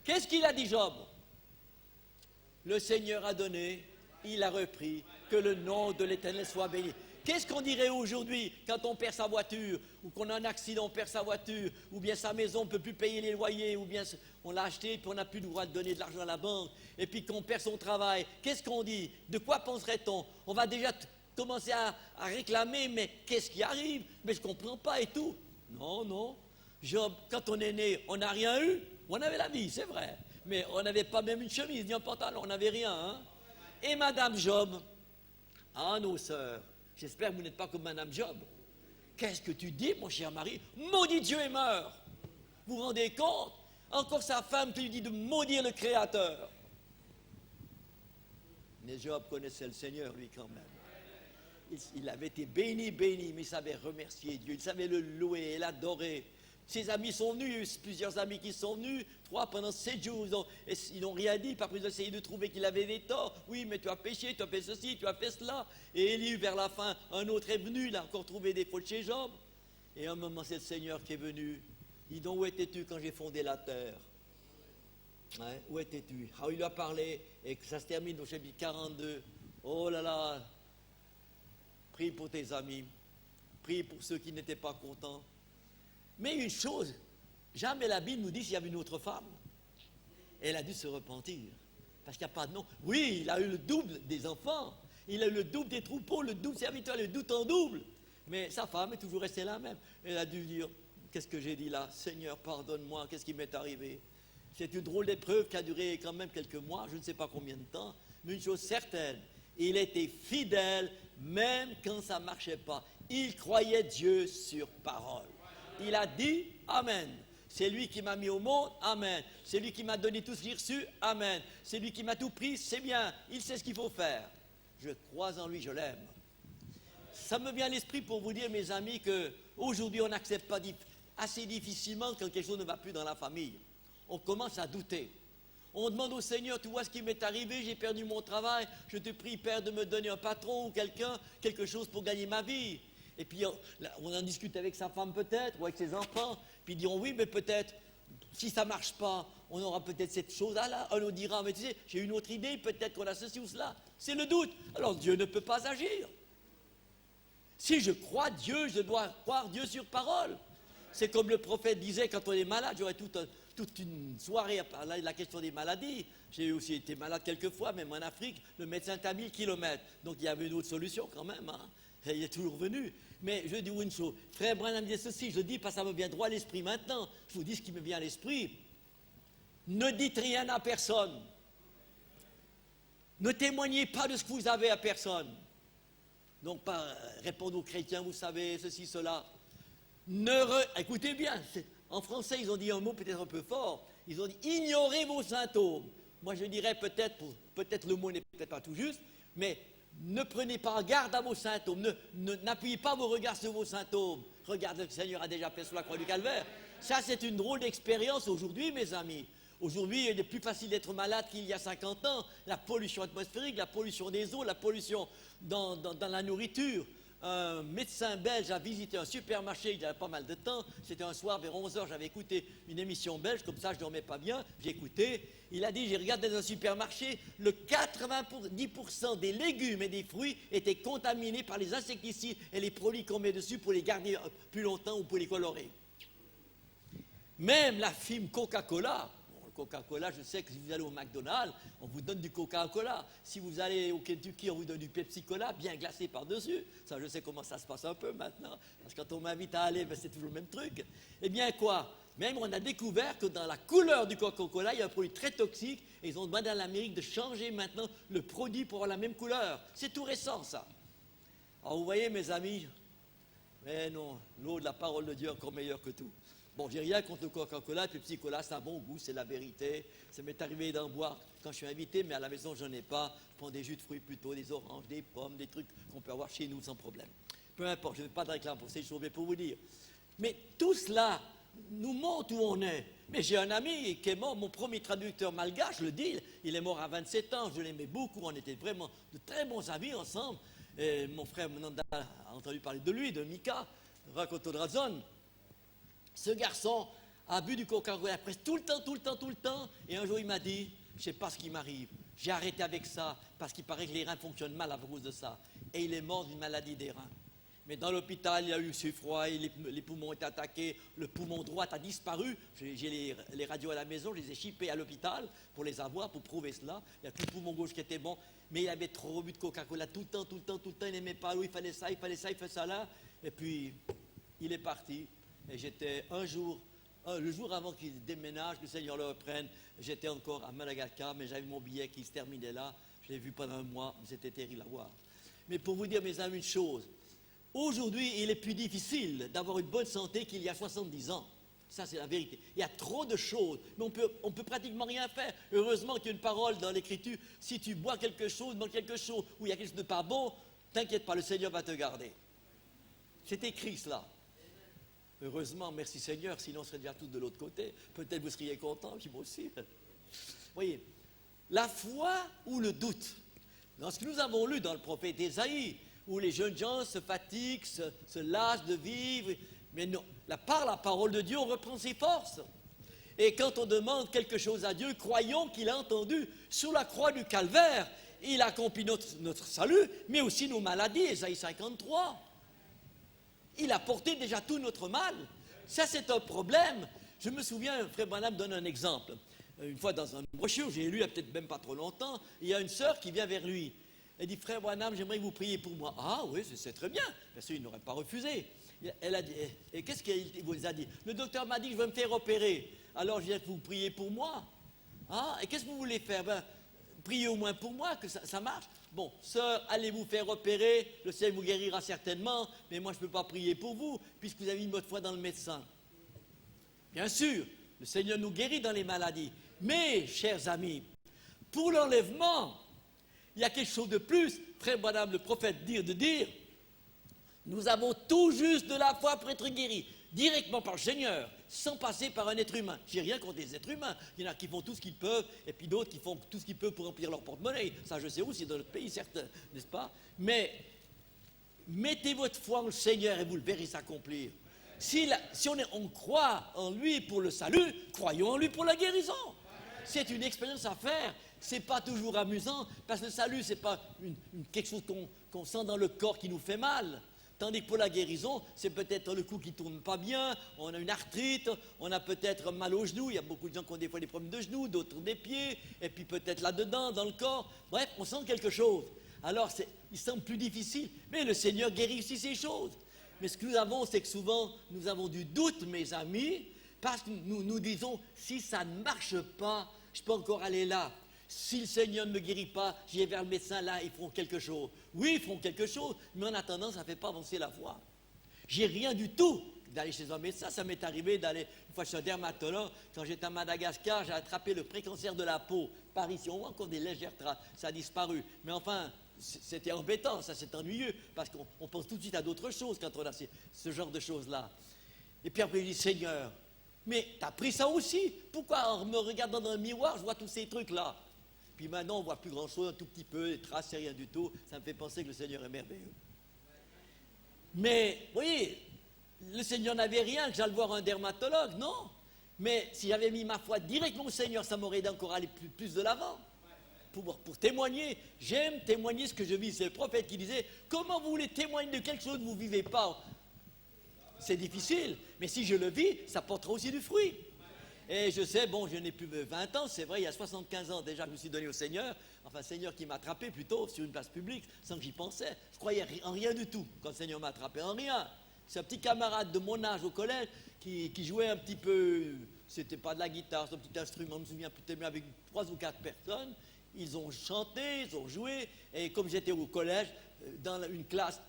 Speaker 2: Qu'est-ce qu'il a dit Job? Le Seigneur a donné, il a repris, que le nom de l'Éternel soit béni. Qu'est-ce qu'on dirait aujourd'hui quand on perd sa voiture, ou qu'on a un accident, on perd sa voiture, ou bien sa maison, on ne peut plus payer les loyers, ou bien on l'a acheté et puis on n'a plus le droit de donner de l'argent à la banque, et puis qu'on perd son travail? Qu'est-ce qu'on dit? De quoi penserait-on? On va déjà commencer à réclamer, mais qu'est-ce qui arrive? Mais je ne comprends pas et tout. Non, non. Job, quand on est né, on n'a rien eu. On avait la vie, c'est vrai. Mais on n'avait pas même une chemise, ni un pantalon, on n'avait rien. Hein? Et Madame Job, ah nos sœurs, j'espère que vous n'êtes pas comme Madame Job. Qu'est-ce que tu dis, mon cher mari? Maudit Dieu et meurt. Vous vous rendez compte? Encore sa femme qui lui dit de maudire le Créateur. Mais Job connaissait le Seigneur, lui, quand même. Il avait été béni, mais il savait remercier Dieu, il savait le louer et l'adorer. Ses amis sont venus, plusieurs amis qui sont venus, 3 pendant 7 jours, ils n'ont rien dit, pas plus d'essayer de trouver qu'il avait des torts. Oui, mais tu as péché, tu as fait ceci, tu as fait cela. Et Élie, vers la fin, un autre est venu, il a encore trouvé des fautes chez Job. Et à un moment, c'est le Seigneur qui est venu. Dis donc, où étais-tu quand j'ai fondé la terre? Hein, où étais-tu? Ah, il lui a parlé, et ça se termine au chapitre 42. Oh là là, prie pour tes amis, prie pour ceux qui n'étaient pas contents. Mais une chose, jamais la Bible nous dit s'il y avait une autre femme. Elle a dû se repentir, parce qu'il n'y a pas de nom. Oui, il a eu le double des enfants, il a eu le double des troupeaux, le double serviteur, le double en double. Mais sa femme est toujours restée la même. Elle a dû dire, qu'est-ce que j'ai dit là? Seigneur, pardonne-moi, qu'est-ce qui m'est arrivé? C'est une drôle d'épreuve qui a duré quand même quelques mois, je ne sais pas combien de temps, mais une chose certaine, il était fidèle même quand ça ne marchait pas. Il croyait Dieu sur parole. Il a dit Amen. C'est lui qui m'a mis au monde, Amen. C'est lui qui m'a donné tout ce que j'ai reçu, Amen. C'est lui qui m'a tout pris, c'est bien. Il sait ce qu'il faut faire. Je crois en lui, je l'aime. Ça me vient à l'esprit pour vous dire, mes amis, qu'aujourd'hui on n'accepte pas assez difficilement quand quelque chose ne va plus dans la famille. On commence à douter. On demande au Seigneur, tu vois ce qui m'est arrivé, j'ai perdu mon travail, je te prie, Père, de me donner un patron ou quelque chose pour gagner ma vie. Et puis on en discute avec sa femme peut-être, ou avec ses enfants, puis ils diront oui, mais peut-être, si ça ne marche pas, on aura peut-être cette chose-là. On nous dira, mais tu sais, j'ai une autre idée, peut-être qu'on a ceci ou cela. C'est le doute. Alors Dieu ne peut pas agir. Si je crois Dieu, je dois croire Dieu sur parole. C'est comme le prophète disait, quand on est malade, j'aurais toute une soirée à parler de la question des maladies. J'ai aussi été malade quelques fois, même en Afrique, le médecin est à 1000 km. Donc il y avait une autre solution quand même. Hein. Il est toujours venu. Mais je dis une chose, frère Branham disait ceci, je le dis parce que ça me vient droit à l'esprit maintenant. Je vous dis ce qui me vient à l'esprit. Ne dites rien à personne. Ne témoignez pas de ce que vous avez à personne. Donc pas répondre aux chrétiens, vous savez, ceci, cela. Écoutez bien, en français ils ont dit un mot peut-être un peu fort. Ils ont dit ignorez vos symptômes. Moi je dirais peut-être le mot n'est peut-être pas tout juste, mais ne prenez pas garde à vos symptômes, n'appuyez pas vos regards sur vos symptômes. Regardez, le Seigneur a déjà fait sur la croix du Calvaire. Ça, c'est une drôle d'expérience aujourd'hui, mes amis. Aujourd'hui, il est plus facile d'être malade qu'il y a 50 ans. La pollution atmosphérique, la pollution des eaux, la pollution dans la nourriture. Un médecin belge a visité un supermarché il y a pas mal de temps. C'était un soir vers 11h, j'avais écouté une émission belge, comme ça je ne dormais pas bien. J'ai écouté. Il a dit, j'ai regardé dans un supermarché, le 90% des légumes et des fruits étaient contaminés par les insecticides et les produits qu'on met dessus pour les garder plus longtemps ou pour les colorer. Même la firme Coca-Cola. Bon, le Coca-Cola, je sais que si vous allez au McDonald's, on vous donne du Coca-Cola. Si vous allez au Kentucky, on vous donne du Pepsi-Cola, bien glacé par-dessus. Ça, je sais comment ça se passe un peu maintenant. Parce que quand on m'invite à aller, ben, c'est toujours le même truc. Eh bien, quoi? Même on a découvert que dans la couleur du Coca-Cola, il y a un produit très toxique. Et ils ont demandé à l'Amérique de changer maintenant le produit pour avoir la même couleur. C'est tout récent, ça. Alors, vous voyez, mes amis, mais non, l'eau de la parole de Dieu est encore meilleure que tout. Bon, j'ai rien contre le Coca-Cola, le Pepsi-Cola, c'est un bon goût, c'est la vérité. Ça m'est arrivé d'en boire quand je suis invité, mais à la maison, je n'en ai pas. Je prends des jus de fruits plutôt, des oranges, des pommes, des trucs qu'on peut avoir chez nous sans problème. Peu importe, je ne fais pas de réclame pour ces choses, mais pour vous dire. Mais tout cela nous montre où on est. Mais j'ai un ami qui est mort, mon premier traducteur malgache, je le dis, il est mort à 27 ans, je l'aimais beaucoup, on était vraiment de très bons amis ensemble. Et mon frère Menanda a entendu parler de lui, de Mika, Rakotodrazon. Ce garçon a bu du Coca-Cola presque tout le temps. Et un jour, il m'a dit, je ne sais pas ce qui m'arrive. J'ai arrêté avec ça parce qu'il paraît que les reins fonctionnent mal à cause de ça. Et il est mort d'une maladie des reins. Mais dans l'hôpital, il a eu ce froid, les poumons étaient attaqués, le poumon droit a disparu. J'ai les radios à la maison, je les ai chippés à l'hôpital pour les avoir, pour prouver cela. Il y a tout le poumon gauche qui était bon, mais il avait trop bu de Coca-Cola tout le temps. Il n'aimait pas l'eau, il fallait ça, il fait ça là. Et puis, il est parti. Et j'étais le jour avant qu'il déménage, que le Seigneur le reprenne, j'étais encore à Madagascar, mais j'avais mon billet qui se terminait là. Je l'ai vu pendant un mois, c'était terrible à voir. Mais pour vous dire, mes amis, une chose, aujourd'hui, il est plus difficile d'avoir une bonne santé qu'il y a 70 ans. Ça, c'est la vérité. Il y a trop de choses, mais on peut pratiquement rien faire. Heureusement qu'il y a une parole dans l'Écriture. Si tu bois quelque chose, manges quelque chose, où il y a quelque chose de pas bon, t'inquiète pas, le Seigneur va te garder. C'est écrit cela. Heureusement, merci Seigneur, sinon on serait déjà tous de l'autre côté. Peut-être vous seriez contents, puis moi aussi. Voyez, la foi ou le doute. Dans ce que nous avons lu dans le prophète Ésaïe, où les jeunes gens se fatiguent, se lassent de vivre, mais non, par la parole de Dieu, on reprend ses forces. Et quand on demande quelque chose à Dieu, croyons qu'il a entendu. Sur la croix du calvaire, il a accompli notre salut, mais aussi nos maladies, Ésaïe 53. Il a porté déjà tout notre mal. Ça, c'est un problème. Je me souviens, Frère Branham donne un exemple. Une fois dans un brochure, j'ai lu il n'y a peut-être même pas trop longtemps, il y a une sœur qui vient vers lui. Elle dit, Frère Branham, j'aimerais que vous priez pour moi. Ah oui, c'est très bien. Bien sûr, il n'aurait pas refusé. Elle a dit, et qu'est-ce qu'il vous a dit? Le docteur m'a dit que je vais me faire opérer. Alors, je viens que vous priez pour moi. Ah, et qu'est-ce que vous voulez faire? Ben, priez au moins pour moi, que ça marche. Bon, sœur, allez vous faire opérer, le Seigneur vous guérira certainement, mais moi je ne peux pas prier pour vous, puisque vous avez mis votre foi dans le médecin. Bien sûr, le Seigneur nous guérit dans les maladies, mais, chers amis, pour l'enlèvement, il y a quelque chose de plus, Frère Branham, le prophète, de dire, nous avons tout juste de la foi pour être guéris, directement par le Seigneur, sans passer par un être humain. Je n'ai rien contre les êtres humains. Il y en a qui font tout ce qu'ils peuvent, et puis d'autres qui font tout ce qu'ils peuvent pour remplir leur porte-monnaie. Ça, je sais aussi, dans notre pays, certes, n'est-ce pas? Mais mettez votre foi en le Seigneur et vous le verrez s'accomplir. Si on croit en lui pour le salut, croyons en lui pour la guérison. C'est une expérience à faire. Ce n'est pas toujours amusant, parce que le salut, ce n'est pas quelque chose qu'on sent dans le corps qui nous fait mal. Tandis que pour la guérison, c'est peut-être le cou qui ne tourne pas bien, on a une arthrite, on a peut-être mal aux genoux, il y a beaucoup de gens qui ont des fois des problèmes de genoux, d'autres des pieds, et puis peut-être là-dedans, dans le corps. Bref, on sent quelque chose. Alors, il semble plus difficile, mais le Seigneur guérit aussi ces choses. Mais ce que nous avons, c'est que souvent, nous avons du doute, mes amis, parce que nous disons, si ça ne marche pas, je peux encore aller là. Si le Seigneur ne me guérit pas, j'irai vers le médecin, là, ils feront quelque chose. Oui, ils feront quelque chose, mais en attendant, ça ne fait pas avancer la foi. J'ai rien du tout d'aller chez un médecin. Ça m'est arrivé d'aller, une fois chez un dermatologue, quand j'étais à Madagascar, j'ai attrapé le précancer de la peau. Par ici, on voit encore des légères traces, ça a disparu. Mais enfin, c'était embêtant, ça c'est ennuyeux, parce qu'on pense tout de suite à d'autres choses quand on a ce genre de choses-là. Et puis après, je dis, Seigneur, mais tu as pris ça aussi? Pourquoi en me regardant dans le miroir, je vois tous ces trucs-là? Puis maintenant, on ne voit plus grand-chose, un tout petit peu, les traces, c'est rien du tout. Ça me fait penser que le Seigneur est merveilleux. Mais, vous voyez, le Seigneur n'avait rien, que j'allais voir un dermatologue, non. Mais si j'avais mis ma foi directement au Seigneur, ça m'aurait aidé encore à aller plus de l'avant. Pour témoigner, j'aime témoigner ce que je vis. C'est le prophète qui disait, comment vous voulez témoigner de quelque chose que vous ne vivez pas? C'est difficile, mais si je le vis, ça portera aussi du fruit. Et je sais, bon, je n'ai plus 20 ans, c'est vrai, il y a 75 ans déjà, je me suis donné au Seigneur. Enfin, le Seigneur qui m'a attrapé plutôt sur une place publique, sans que j'y pensais. Je croyais en rien du tout quand le Seigneur m'a attrapé, en rien. C'est un petit camarade de mon âge au collège qui jouait un petit peu, c'était pas de la guitare, c'est un petit instrument, je me souviens plus tellement, avec 3 ou 4 personnes. Ils ont chanté, ils ont joué, et comme j'étais au collège, dans une classe,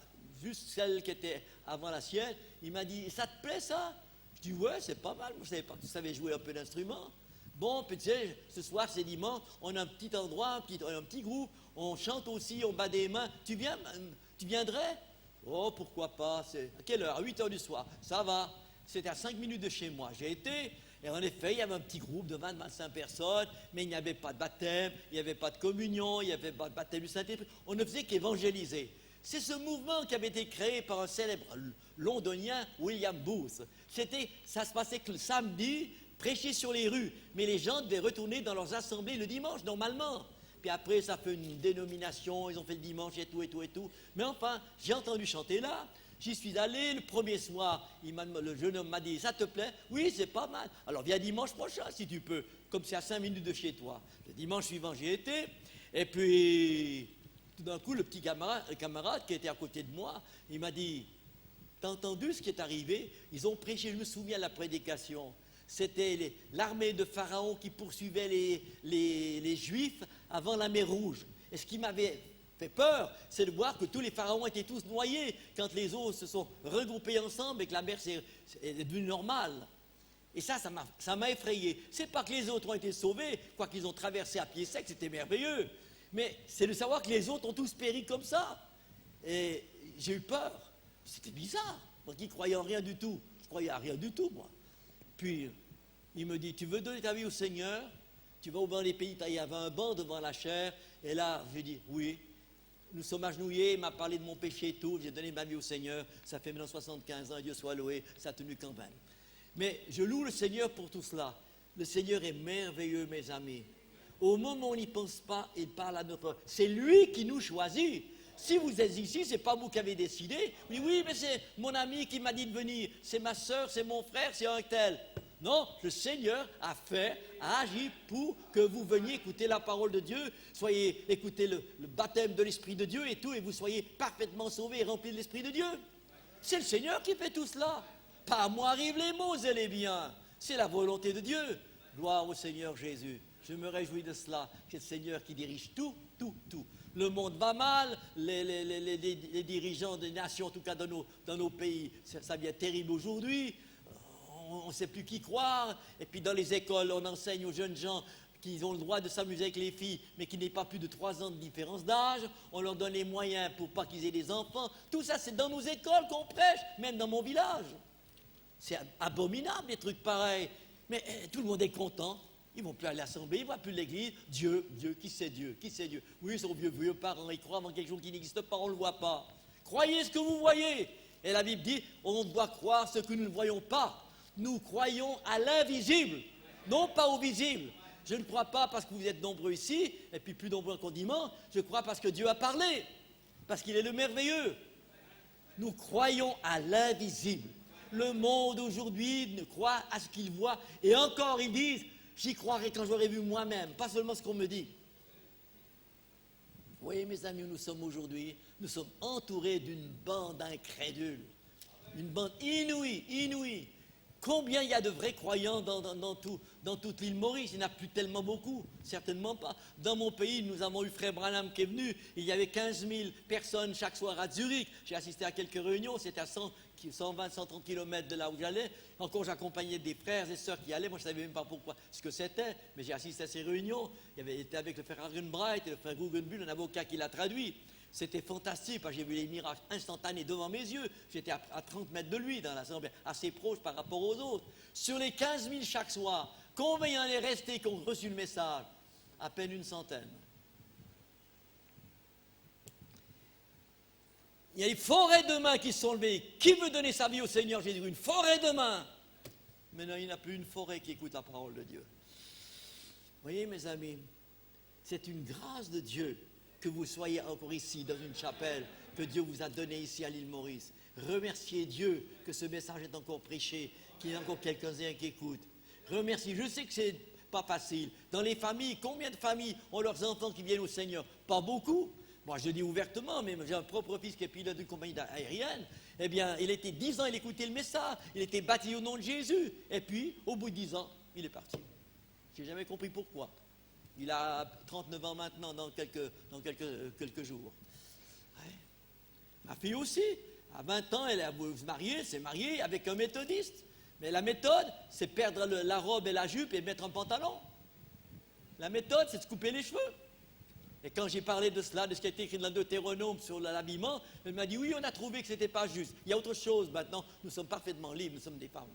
Speaker 2: juste celle qui était avant la sienne, il m'a dit, ça te plaît ça? Je dis, ouais, c'est pas mal, je ne savais pas que tu savais jouer un peu d'instrument. Bon, puis tu sais, ce soir, c'est dimanche, on a un petit endroit, un petit groupe, on chante aussi, on bat des mains. Tu viendrais? Oh, pourquoi pas? C'est à quelle heure? À 8 heures du soir. Ça va. C'était à 5 minutes de chez moi. J'ai été, et en effet, il y avait un petit groupe de 20-25 personnes, mais il n'y avait pas de baptême, il n'y avait pas de communion, il n'y avait pas de baptême du Saint-Esprit. On ne faisait qu'évangéliser. C'est ce mouvement qui avait été créé par un célèbre londonien, William Booth. Ça se passait que le samedi, prêcher sur les rues, mais les gens devaient retourner dans leurs assemblées le dimanche, normalement. Puis après, ça fait une dénomination, ils ont fait le dimanche et tout, et tout, et tout. Mais enfin, j'ai entendu chanter là, j'y suis allé, le premier soir, le jeune homme m'a dit, ça te plaît? Oui, c'est pas mal. Alors viens dimanche prochain, si tu peux, comme c'est à 5 minutes de chez toi. Le dimanche suivant, j'y étais, et puis... Tout d'un coup, le petit camarade qui était à côté de moi, il m'a dit, t'as entendu ce qui est arrivé? Ils ont prêché, je me souviens de la prédication. C'était l'armée de Pharaon qui poursuivait les Juifs avant la mer Rouge. Et ce qui m'avait fait peur, c'est de voir que tous les pharaons étaient tous noyés quand les eaux se sont regroupées ensemble et que la mer est devenue normale. Et ça m'a effrayé. C'est pas que les autres ont été sauvés, quoi qu'ils ont traversé à pied sec, c'était merveilleux. Mais c'est de savoir que les autres ont tous péri comme ça. Et j'ai eu peur. C'était bizarre. Moi qui croyais en rien du tout. Je croyais à rien du tout, moi. Puis, il me dit, tu veux donner ta vie au Seigneur? Tu vas au banc des pays. Il y avait un banc devant la chaire. Et là, j'ai dit, oui. Nous sommes agenouillés. Il m'a parlé de mon péché et tout. J'ai donné ma vie au Seigneur. Ça fait maintenant 75 ans. Dieu soit loué. Ça a tenu quand même. Mais je loue le Seigneur pour tout cela. Le Seigneur est merveilleux, mes amis. Au moment où on n'y pense pas, il parle à notre... C'est lui qui nous choisit. Si vous êtes ici, ce n'est pas vous qui avez décidé. Oui, mais c'est mon ami qui m'a dit de venir. C'est ma soeur, c'est mon frère, c'est un tel. Non, le Seigneur a agi pour que vous veniez écouter la parole de Dieu, écouter le baptême de l'Esprit de Dieu et tout, et vous soyez parfaitement sauvés et remplis de l'Esprit de Dieu. C'est le Seigneur qui fait tout cela. Pas à moi arrivent les maux et les biens. C'est la volonté de Dieu. Gloire au Seigneur Jésus. Je me réjouis de cela. C'est le Seigneur qui dirige tout, tout, tout. Le monde va mal, les dirigeants des nations, en tout cas dans nos pays, ça devient terrible aujourd'hui. On ne sait plus qui croire. Et puis dans les écoles, on enseigne aux jeunes gens qu'ils ont le droit de s'amuser avec les filles, mais qu'ils n'aient pas plus de 3 ans de différence d'âge. On leur donne les moyens pour pas qu'ils aient des enfants. Tout ça, c'est dans nos écoles qu'on prêche, même dans mon village. C'est abominable, des trucs pareils. Mais tout le monde est content. Ils ne vont plus à l'assemblée, ils ne vont plus à l'église. Dieu, qui c'est Dieu? Qui c'est Dieu? Oui, ils sont vieux parents, ils croient en quelque chose qui n'existe pas, on ne le voit pas. Croyez ce que vous voyez. Et la Bible dit, on doit croire ce que nous ne voyons pas. Nous croyons à l'invisible, non pas au visible. Je ne crois pas parce que vous êtes nombreux ici, et puis plus nombreux qu'en dimanche, je crois parce que Dieu a parlé, parce qu'il est le merveilleux. Nous croyons à l'invisible. Le monde aujourd'hui ne croit à ce qu'il voit, et encore ils disent, j'y croirai quand j'aurai vu moi-même, pas seulement ce qu'on me dit. Vous voyez mes amis, où nous sommes aujourd'hui, nous sommes entourés d'une bande incrédule, une bande inouïe. Combien il y a de vrais croyants dans toute l'île Maurice? Il n'y en a plus tellement beaucoup, certainement pas. Dans mon pays, nous avons eu Frère Branham qui est venu, il y avait 15 000 personnes chaque soir à Zurich. J'ai assisté à quelques réunions, c'était à 120, 130 km de là où j'allais. Encore, j'accompagnais des frères et sœurs qui allaient. Moi, je ne savais même pas pourquoi, ce que c'était, mais j'ai assisté à ces réunions. Il avait été avec le frère Argenbright et le frère Guggenbull, un avocat qui l'a traduit. C'était fantastique, parce que j'ai vu les miracles instantanés devant mes yeux. J'étais à 30 mètres de lui dans l'assemblée, assez proche par rapport aux autres. Sur les 15 000 chaque soir, combien en est resté qui ont reçu le message? À peine une centaine. Il y a une forêt de mains qui se sont levées. Qui veut donner sa vie au Seigneur Jésus? Une forêt de mains. Maintenant, il n'y a plus une forêt qui écoute la parole de Dieu. Vous voyez, mes amis, c'est une grâce de Dieu que vous soyez encore ici, dans une chapelle, que Dieu vous a donnée ici à l'île Maurice. Remerciez Dieu que ce message est encore prêché, qu'il y a encore quelques-uns qui écoutent. remercie. Je sais que c'est pas facile. Dans les familles, combien de familles ont leurs enfants qui viennent au Seigneur? Pas beaucoup. Moi, je le dis ouvertement, mais j'ai un propre fils qui est pilote d'une compagnie aérienne. Eh bien, il était 10 ans, il écoutait le message. Il était baptisé au nom de Jésus. Et puis, au bout de 10 ans, il est parti. Je n'ai jamais compris pourquoi. Il a 39 ans maintenant, dans quelques jours. Ouais. Ma fille aussi, à 20 ans, elle s'est mariée avec un méthodiste. Mais la méthode, c'est perdre la robe et la jupe et mettre un pantalon. La méthode, c'est de se couper les cheveux. Et quand j'ai parlé de cela, de ce qui a été écrit dans le Deutéronome sur l'habillement, elle m'a dit, oui, on a trouvé que ce n'était pas juste. Il y a autre chose maintenant, nous sommes parfaitement libres, nous sommes des femmes.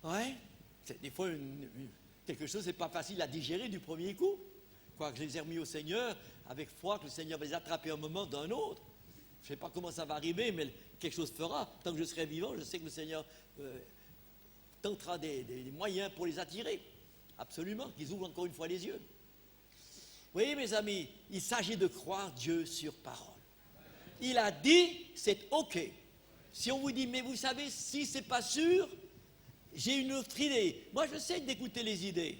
Speaker 2: Ouais, c'est des fois quelque chose, c'est pas facile à digérer du premier coup. Quoique je les ai remis au Seigneur, avec foi, que le Seigneur va les attraper un moment d'un autre. Je ne sais pas comment ça va arriver, mais quelque chose fera. Tant que je serai vivant, je sais que le Seigneur tentera des moyens pour les attirer. Absolument, qu'ils ouvrent encore une fois les yeux. Vous voyez, mes amis, il s'agit de croire Dieu sur parole. Il a dit, c'est OK. Si on vous dit, mais vous savez, si ce n'est pas sûr, j'ai une autre idée. Moi, j'essaie d'écouter les idées.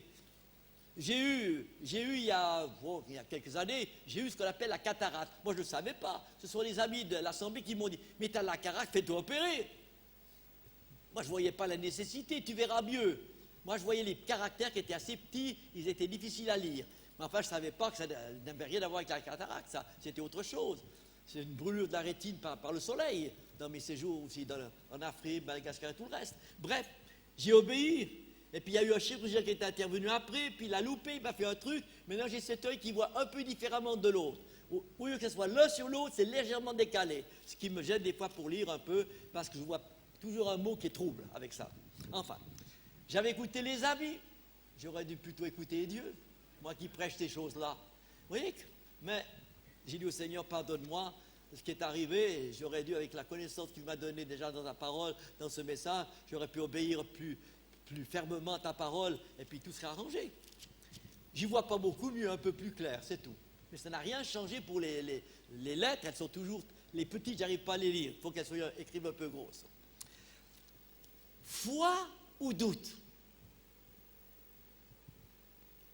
Speaker 2: J'ai eu il y a quelques années, j'ai eu ce qu'on appelle la cataracte. Moi, je ne savais pas. Ce sont les amis de l'Assemblée qui m'ont dit, mais tu as la cataracte, fais-toi opérer. Moi, je ne voyais pas la nécessité, tu verras mieux. Moi, je voyais les caractères qui étaient assez petits, ils étaient difficiles à lire. Mais enfin, je ne savais pas que ça n'avait rien à voir avec la cataracte, ça. C'était autre chose. C'est une brûlure de la rétine par le soleil, dans mes séjours aussi en Afrique, Madagascar et tout le reste. Bref, j'ai obéi. Et puis il y a eu un chirurgien qui est intervenu après, puis il a loupé, il m'a fait un truc. Maintenant, j'ai cet œil qui voit un peu différemment de l'autre. Au lieu que ce soit l'un sur l'autre, c'est légèrement décalé. Ce qui me gêne des fois pour lire un peu, parce que je vois toujours un mot qui est trouble avec ça. Enfin, j'avais écouté les avis. J'aurais dû plutôt écouter Dieu. Moi qui prêche ces choses-là. Vous voyez? Mais j'ai dit au Seigneur, pardonne-moi ce qui est arrivé. J'aurais dû, avec la connaissance qu'il m'a donnée déjà dans ta parole, dans ce message, j'aurais pu obéir plus fermement à ta parole, et puis tout serait arrangé. J'y vois pas beaucoup, mieux un peu plus clair, c'est tout. Mais ça n'a rien changé pour les lettres, elles sont toujours, les petites, j'arrive pas à les lire, il faut qu'elles soient écrites un peu grosses. Foi ou doute?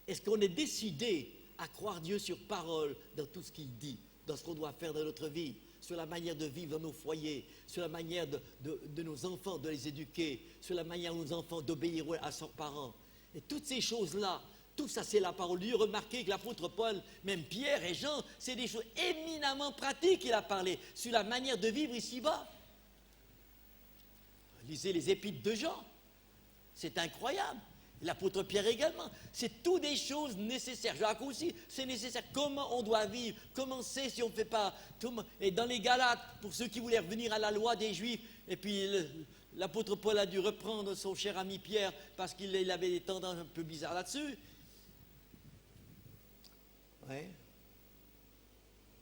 Speaker 2: Est-ce qu'on est décidé à croire Dieu sur parole dans tout ce qu'il dit, dans ce qu'on doit faire dans notre vie, sur la manière de vivre dans nos foyers, sur la manière de nos enfants, de les éduquer, sur la manière de nos enfants d'obéir à leurs parents? Et toutes ces choses-là, tout ça c'est la parole de Dieu. Remarquez que l'apôtre Paul, même Pierre et Jean, c'est des choses éminemment pratiques qu'il a parlé, sur la manière de vivre ici-bas. Lisez les épîtres de Jean, c'est incroyable. L'apôtre Pierre également, c'est toutes des choses nécessaires. Jacques aussi, c'est nécessaire. Comment on doit vivre, comment c'est si on ne fait pas. Et dans les Galates, pour ceux qui voulaient revenir à la loi des Juifs, et puis l'apôtre Paul a dû reprendre son cher ami Pierre parce qu'il avait des tendances un peu bizarres là-dessus. Ouais.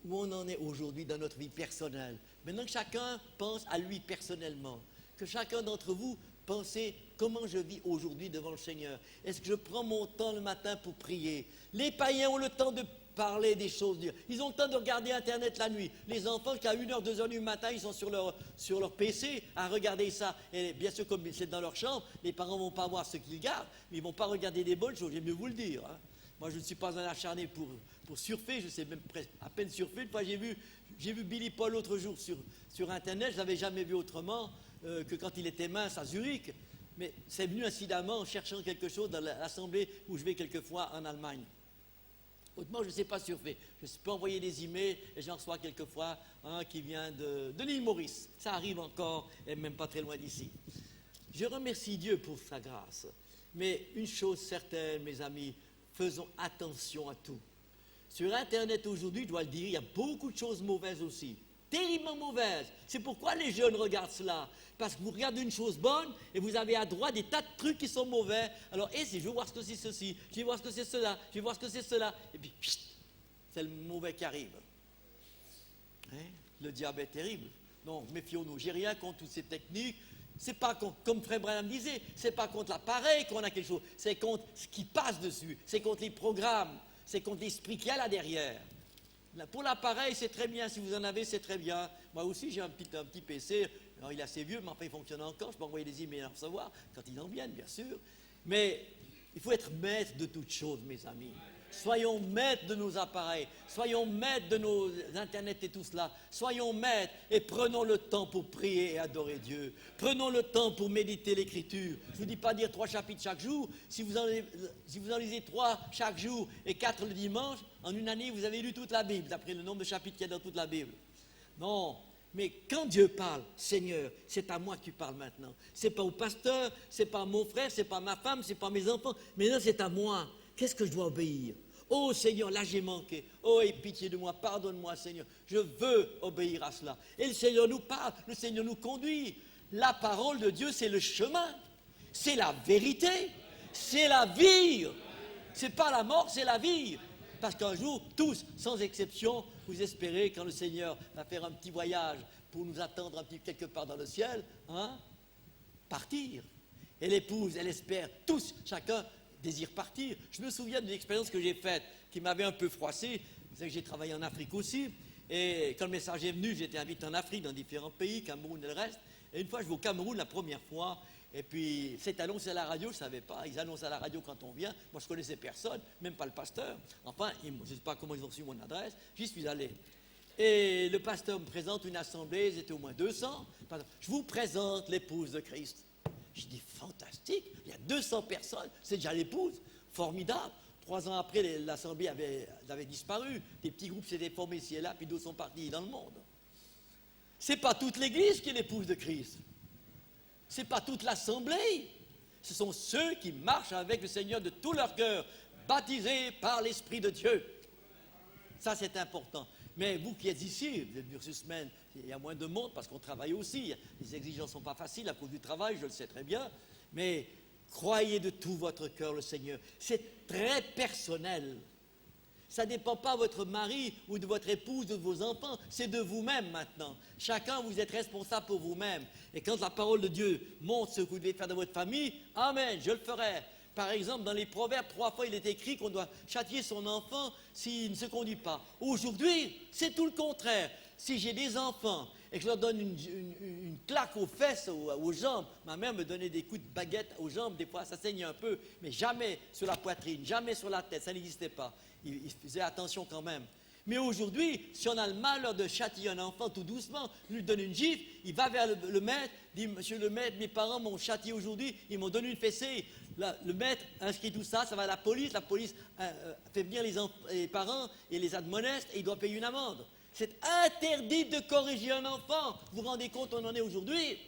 Speaker 2: Où on en est aujourd'hui dans notre vie personnelle. Maintenant que chacun pense à lui personnellement, que chacun d'entre vous pensez comment je vis aujourd'hui devant le Seigneur. Est-ce que je prends mon temps le matin pour prier? Les païens ont le temps de parler des choses. Ils ont le temps de regarder Internet la nuit. Les enfants, qu'à 1h, 2h du matin, ils sont sur leur PC à regarder ça. Et bien sûr, comme c'est dans leur chambre, les parents ne vont pas voir ce qu'ils gardent, mais ils ne vont pas regarder des bonnes choses, j'aime mieux vous le dire. Hein. Moi, je ne suis pas un acharné pour surfer, je sais même à peine surfer. Une fois, j'ai vu Billy Paul l'autre jour sur Internet, je ne l'avais jamais vu autrement que quand il était mince à Zurich. Mais c'est venu incidemment en cherchant quelque chose dans l'assemblée où je vais quelquefois en Allemagne. Autrement, je ne sais pas surfer. Je peux envoyer des emails et j'en reçois quelquefois un qui vient de l'île Maurice. Ça arrive encore et même pas très loin d'ici. Je remercie Dieu pour sa grâce. Mais une chose certaine, mes amis, faisons attention à tout. Sur Internet aujourd'hui, je dois le dire, il y a beaucoup de choses mauvaises aussi. Terriblement mauvaises. C'est pourquoi les jeunes regardent cela. Parce que vous regardez une chose bonne et vous avez à droite des tas de trucs qui sont mauvais. Alors, si je veux voir ce que c'est ceci, je vais voir ce que c'est cela, je vais voir ce que c'est cela. Et puis, c'est le mauvais qui arrive. Hein? Le diable est terrible. Non, méfions-nous. J'ai rien contre toutes ces techniques. C'est pas contre, comme Frère Branham disait, c'est pas contre l'appareil qu'on a quelque chose. C'est contre ce qui passe dessus. C'est contre les programmes. C'est contre l'esprit qu'il y a là derrière. Pour l'appareil, c'est très bien. Si vous en avez, c'est très bien. Moi aussi, j'ai un petit PC, Alors, il est assez vieux, mais enfin, il fonctionne encore. Je peux envoyer des emails à recevoir quand ils en viennent, bien sûr. Mais il faut être maître de toutes choses, mes amis. Soyons maîtres de nos appareils, soyons maîtres de nos internets et tout cela. Soyons maîtres et prenons le temps pour prier et adorer Dieu. Prenons le temps pour méditer l'Écriture. Je ne vous dis pas dire 3 chapitres chaque jour. Si vous en lisez 3 chaque jour et 4 le dimanche, en une année, vous avez lu toute la Bible, d'après le nombre de chapitres qu'il y a dans toute la Bible. Non, mais quand Dieu parle, Seigneur, c'est à moi que tu parles maintenant. Ce n'est pas au pasteur, ce n'est pas à mon frère, ce n'est pas à ma femme, ce n'est pas à mes enfants. Mais là, c'est à moi. Qu'est-ce que je dois obéir? Oh Seigneur, là j'ai manqué. Oh, aie pitié de moi, pardonne-moi Seigneur. Je veux obéir à cela. Et le Seigneur nous parle, le Seigneur nous conduit. La parole de Dieu, c'est le chemin. C'est la vérité. C'est la vie. Ce n'est pas la mort, c'est la vie. Parce qu'un jour, tous, sans exception, vous espérez, quand le Seigneur va faire un petit voyage pour nous attendre un petit quelque part dans le ciel, partir. Et l'épouse, elle espère, tous, chacun désire partir. Je me souviens d'une expérience que j'ai faite, qui m'avait un peu froissé. Vous savez que j'ai travaillé en Afrique aussi. Et quand le message est venu, j'étais invité en Afrique, dans différents pays, Cameroun et le reste. Et une fois, je vais au Cameroun la première fois. Et puis, c'est annoncé à la radio, je ne savais pas. Ils annoncent à la radio quand on vient. Moi, je ne connaissais personne, même pas le pasteur. Enfin, je ne sais pas comment ils ont reçu mon adresse. J'y suis allé. Et le pasteur me présente une assemblée, ils étaient au moins 200. Je vous présente l'épouse de Christ. Je dis, fantastique, il y a 200 personnes, c'est déjà l'épouse. Formidable. 3 ans après, l'assemblée avait disparu. Des petits groupes s'étaient formés ici et là, puis d'autres sont partis dans le monde. Ce n'est pas toute l'Église qui est l'épouse de Christ. Ce n'est pas toute l'assemblée. Ce sont ceux qui marchent avec le Seigneur de tout leur cœur, baptisés par l'Esprit de Dieu. Ça, c'est important. Mais vous qui êtes ici, vous êtes venus ce semaine, il y a moins de monde parce qu'on travaille aussi. Les exigences ne sont pas faciles à cause du travail, je le sais très bien. Mais croyez de tout votre cœur le Seigneur. C'est très personnel. Ça ne dépend pas de votre mari ou de votre épouse ou de vos enfants. C'est de vous-même maintenant. Chacun, vous êtes responsable pour vous-même. Et quand la parole de Dieu montre ce que vous devez faire dans votre famille, amen, je le ferai. Par exemple, dans les Proverbes, 3 fois, il est écrit qu'on doit châtier son enfant s'il ne se conduit pas. Aujourd'hui, c'est tout le contraire. Si j'ai des enfants et que je leur donne une claque aux fesses, aux jambes, ma mère me donnait des coups de baguette aux jambes, des fois ça saignait un peu, mais jamais sur la poitrine, jamais sur la tête, ça n'existait pas. Il faisait attention quand même. Mais aujourd'hui, si on a le malheur de châtier un enfant tout doucement, lui donne une gifle, il va vers le maître, dit, monsieur le maître, mes parents m'ont châtié aujourd'hui, ils m'ont donné une fessée. Là, le maître inscrit tout ça, ça va à la police fait venir les parents et les admoneste et il doit payer une amende. C'est interdit de corriger un enfant. Vous vous rendez compte, on en est aujourd'hui?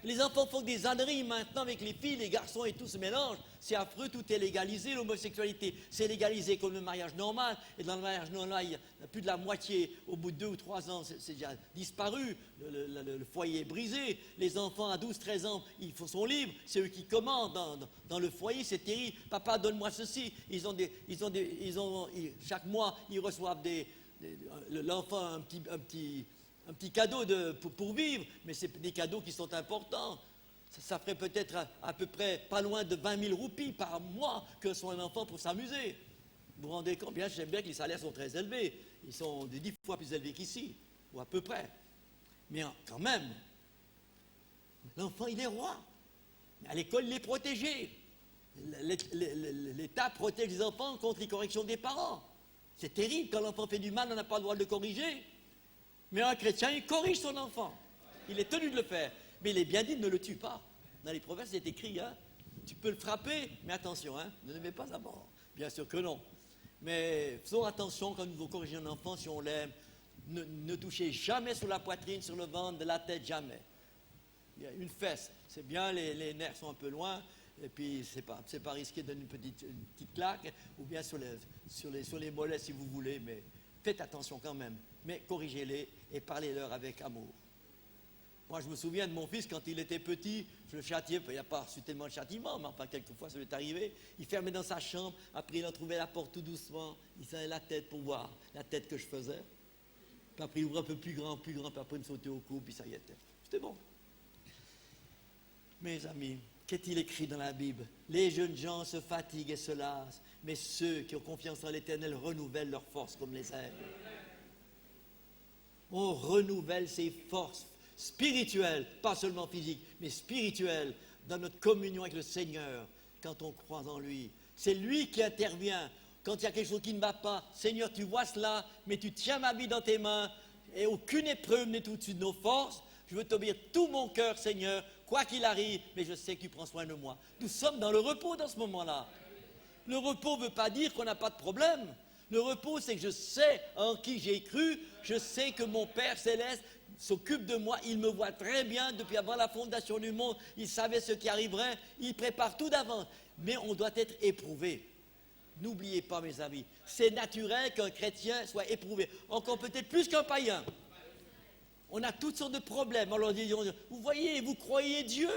Speaker 2: Les enfants font des âneries maintenant avec les filles, les garçons et tout se mélange. C'est affreux, tout est légalisé, l'homosexualité, c'est légalisé comme le mariage normal. Et dans le mariage normal, il y a plus de la moitié, au bout de 2 ou 3 ans, c'est déjà disparu. Le foyer est brisé. Les enfants à 12, 13 ans, ils sont libres. C'est eux qui commandent dans le foyer, c'est terrible. Papa, donne-moi ceci. Chaque mois, ils reçoivent l'enfant un petit cadeau pour vivre, mais c'est des cadeaux qui sont importants. Ça ferait peut-être à peu près pas loin de 20 000 roupies par mois que soit un enfant pour s'amuser. Vous vous rendez compte? Bien, j'aime bien que les salaires sont très élevés. Ils sont de 10 fois plus élevés qu'ici, ou à peu près. Mais quand même, l'enfant, il est roi. À l'école, il est protégé. L'État protège les enfants contre les corrections des parents. C'est terrible, quand l'enfant fait du mal, on n'a pas le droit de le corriger. Mais un chrétien, il corrige son enfant. Il est tenu de le faire. Mais il est bien dit, ne le tue pas. Dans les Proverbes, c'est écrit, tu peux le frapper, mais attention, ne le mets pas à mort. Bien sûr que non. Mais faisons attention quand nous corrigeons un enfant, si on l'aime. Ne touchez jamais sur la poitrine, sur le ventre, de la tête, jamais. Il y a une fesse, c'est bien, les nerfs sont un peu loin, et puis c'est pas risqué de donner une petite claque, ou bien sur les mollets si vous voulez, mais faites attention quand même. Mais corrigez-les et parlez-leur avec amour. Moi, je me souviens de mon fils, quand il était petit, je le châtiais, il n'a pas reçu tellement de châtiment, mais enfin, quelquefois, ça lui est arrivé. Il fermait dans sa chambre, après, il en trouvait la porte tout doucement, il serrait la tête pour voir la tête que je faisais. Puis après, il ouvrait un peu plus grand, puis après, il me sautait au cou, puis ça y était. C'était bon. Mes amis, qu'est-il écrit dans la Bible? Les jeunes gens se fatiguent et se lassent, mais ceux qui ont confiance en l'Éternel renouvellent leurs forces comme les aigles. On renouvelle ses forces spirituelle, pas seulement physique, mais spirituelle, dans notre communion avec le Seigneur, quand on croit en lui. C'est lui qui intervient. Quand il y a quelque chose qui ne va pas, Seigneur, tu vois cela, mais tu tiens ma vie dans tes mains, et aucune épreuve n'est au-dessus de nos forces. Je veux t'obéir tout mon cœur, Seigneur, quoi qu'il arrive, mais je sais que tu prends soin de moi. Nous sommes dans le repos dans ce moment-là. Le repos ne veut pas dire qu'on n'a pas de problème. Le repos, c'est que je sais en qui j'ai cru, je sais que mon Père Céleste s'occupe de moi, il me voit très bien depuis avant la fondation du monde, il savait ce qui arriverait, il prépare tout d'avance. Mais on doit être éprouvé. N'oubliez pas, mes amis, c'est naturel qu'un chrétien soit éprouvé, encore peut-être plus qu'un païen. On a toutes sortes de problèmes. On leur dit, vous voyez, vous croyez Dieu,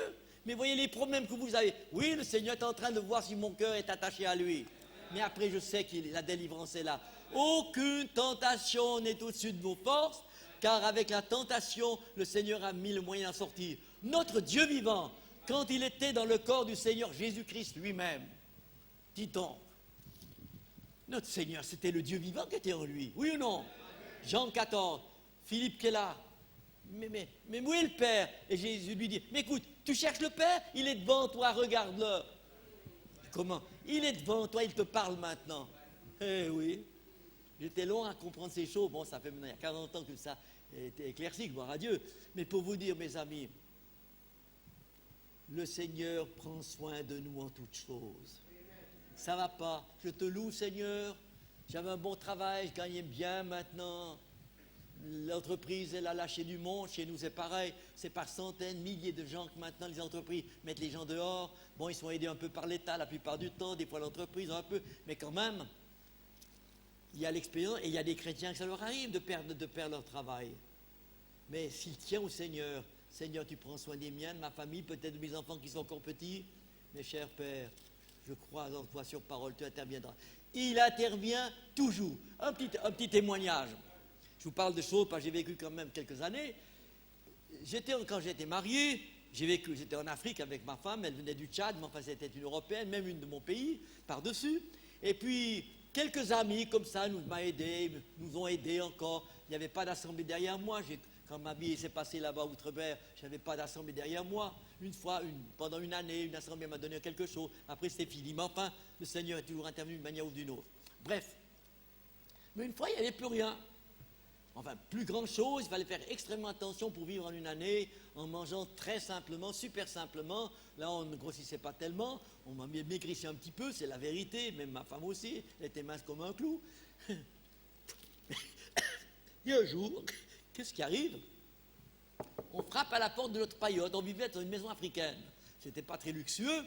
Speaker 2: mais voyez les problèmes que vous avez. Oui, le Seigneur est en train de voir si mon cœur est attaché à lui. Mais après, je sais que la délivrance est là. Aucune tentation n'est au-dessus de vos forces, car avec la tentation, le Seigneur a mis le moyen d'en sortir. Notre Dieu vivant, quand il était dans le corps du Seigneur Jésus-Christ lui-même, dit donc, notre Seigneur, c'était le Dieu vivant qui était en lui, oui ou non? Jean 14, Philippe qui est là. Mais où est le Père? Et Jésus lui dit, mais écoute, tu cherches le Père? Il est devant toi, regarde-le. Comment? Il est devant toi, il te parle maintenant. Eh oui, j'étais long à comprendre ces choses. Bon, ça fait maintenant il y a 40 ans que ça était éclairci, gloire à Dieu. Mais pour vous dire, mes amis, le Seigneur prend soin de nous en toutes choses. Ça va pas. Je te loue, Seigneur. J'avais un bon travail, je gagnais bien maintenant. L'entreprise, elle a lâché du monde. Chez nous, c'est pareil. C'est par centaines, milliers de gens que maintenant les entreprises mettent les gens dehors. Bon, ils sont aidés un peu par l'État la plupart du temps, des fois l'entreprise un peu. Mais quand même, il y a l'expérience et il y a des chrétiens que ça leur arrive de perdre leur travail. Mais s'ils tiennent au Seigneur, Seigneur, tu prends soin des miens, de ma famille, peut-être de mes enfants qui sont encore petits. Mes chers pères, je crois en toi sur parole, tu interviendras. Il intervient toujours. Un petit témoignage. Je vous parle de choses parce que j'ai vécu quand même quelques années. Quand j'étais marié, j'étais en Afrique avec ma femme, elle venait du Tchad, mais enfin c'était une Européenne, même une de mon pays, par-dessus. Et puis, quelques amis comme ça nous ont aidés encore. Il n'y avait pas d'assemblée derrière moi. Quand ma vie s'est passée là-bas outre-mer, je n'avais pas d'assemblée derrière moi. Une fois, pendant une année, une assemblée m'a donné quelque chose. Après, c'était fini. Mais enfin, le Seigneur est toujours intervenu d'une manière ou d'une autre. Bref. Mais une fois, il n'y avait plus rien. Enfin, plus grand chose, il fallait faire extrêmement attention pour vivre en une année, en mangeant très simplement, super simplement. Là, on ne grossissait pas tellement, on m'a maigrissait un petit peu, c'est la vérité, même ma femme aussi, elle était mince comme un clou. Et un jour, qu'est-ce qui arrive? On frappe à la porte de notre paillote, on vivait dans une maison africaine, c'était pas très luxueux,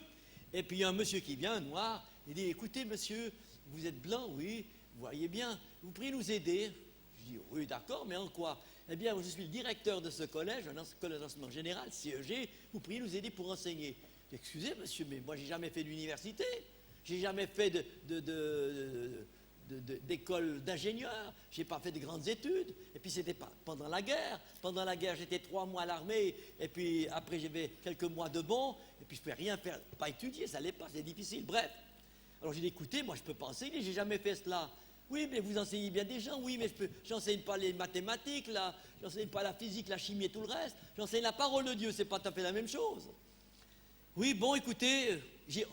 Speaker 2: et puis il y a un monsieur qui vient, un noir, il dit, écoutez monsieur, vous êtes blanc, oui, vous voyez bien, vous pourriez nous aider? Je dis, oui, d'accord, mais en quoi? Eh bien, je suis le directeur de ce collège, un collège d'enseignement général, CEG, vous pourriez nous aider pour enseigner. Excusez, monsieur, mais moi, j'ai jamais fait d'université, j'ai jamais fait d'école d'ingénieur, j'ai pas fait de grandes études, et puis c'était pas pendant la guerre. Pendant la guerre, j'étais 3 mois à l'armée, et puis après, j'avais quelques mois de bon, et puis je ne peux rien faire, pas étudier, ça n'allait pas, c'est difficile, bref. Alors j'ai dit, écoutez, moi, je ne peux pas enseigner, j'ai jamais fait cela. Oui, mais vous enseignez bien des gens. Oui, mais je n'enseigne pas les mathématiques, là. Je n'enseigne pas la physique, la chimie et tout le reste. J'enseigne la parole de Dieu. C'est pas tout à fait la même chose. Oui, bon, écoutez,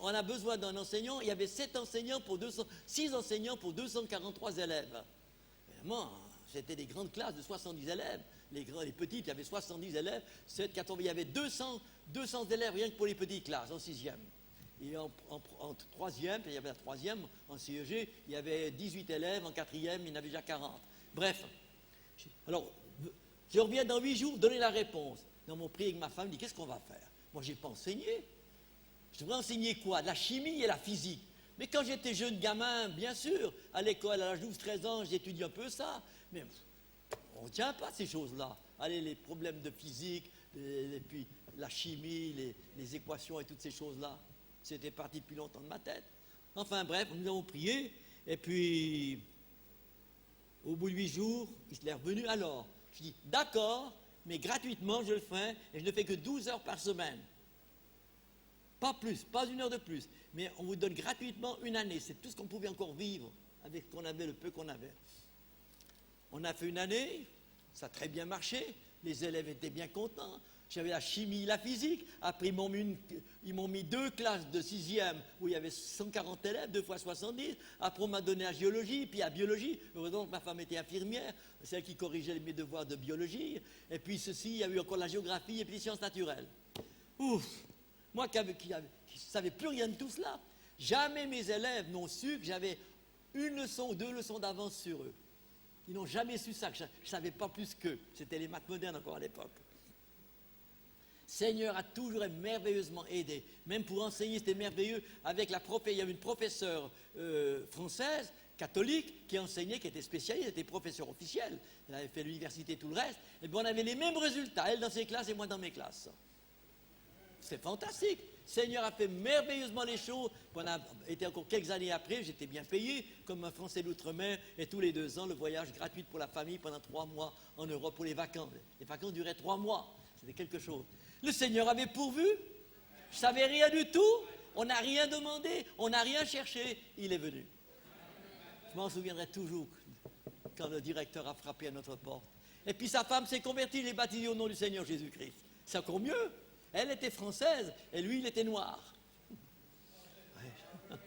Speaker 2: on a besoin d'un enseignant. Il y avait 6 enseignants pour 243 élèves. Vraiment, c'était des grandes classes de 70 élèves. Les petites, il y avait 70 élèves. 7, 80, il y avait 200 élèves rien que pour les petites classes, en 6e. Et en troisième, il y avait la troisième, en CEG, il y avait 18 élèves, en quatrième, il y en avait déjà 40. Bref, alors, je reviens dans 8 jours, donner la réponse. Dans mon prix avec ma femme, je dis, qu'est-ce qu'on va faire? Moi, je n'ai pas enseigné. Je devrais enseigner quoi? De la chimie et la physique. Mais quand j'étais jeune gamin, bien sûr, à l'école, à l'âge de 12-13 ans, j'étudie un peu ça. Mais on ne tient pas ces choses-là. Allez, les problèmes de physique, et puis la chimie, les équations et toutes ces choses-là. C'était parti depuis longtemps de ma tête. Enfin bref, nous avons prié, et puis au bout de 8 jours, il est revenu. Alors, je dis, d'accord, mais gratuitement je le fais, et je ne fais que 12 heures par semaine. Pas plus, pas 1 heure de plus. Mais on vous donne gratuitement une année. C'est tout ce qu'on pouvait encore vivre avec ce qu'on avait, le peu qu'on avait. On a fait une année, ça a très bien marché. Les élèves étaient bien contents. J'avais la chimie, la physique. Après, ils m'ont mis 2 classes de 6e où il y avait 140 élèves, 2 fois 70. Après, on m'a donné la géologie, puis la biologie. Heureusement que ma femme était infirmière, celle qui corrigeait mes devoirs de biologie. Et puis ceci, il y a eu encore la géographie et puis les sciences naturelles. Ouf! Moi qui ne savais plus rien de tout cela, jamais mes élèves n'ont su que j'avais 1 leçon ou 2 leçons d'avance sur eux. Ils n'ont jamais su ça, que je ne savais pas plus qu'eux. C'était les maths modernes encore à l'époque. Seigneur a toujours merveilleusement aidé. Même pour enseigner, c'était merveilleux. Il y avait une professeure française, catholique, qui enseignait, qui était spécialiste, elle était professeure officielle. Elle avait fait l'université et tout le reste. Et bien on avait les mêmes résultats, elle dans ses classes et moi dans mes classes. C'est fantastique. Seigneur a fait merveilleusement les choses. On a été encore quelques années après, j'étais bien payé, comme un Français d'outre-mer, et tous les 2 ans, le voyage gratuit pour la famille pendant 3 mois en Europe pour les vacances. Les vacances duraient 3 mois. C'était quelque chose. Le Seigneur avait pourvu. Je ne savais rien du tout. On n'a rien demandé. On n'a rien cherché. Il est venu. Je m'en souviendrai toujours quand le directeur a frappé à notre porte. Et puis sa femme s'est convertie, il est baptisé au nom du Seigneur Jésus-Christ. C'est encore mieux. Elle était française et lui, il était noir. Ouais.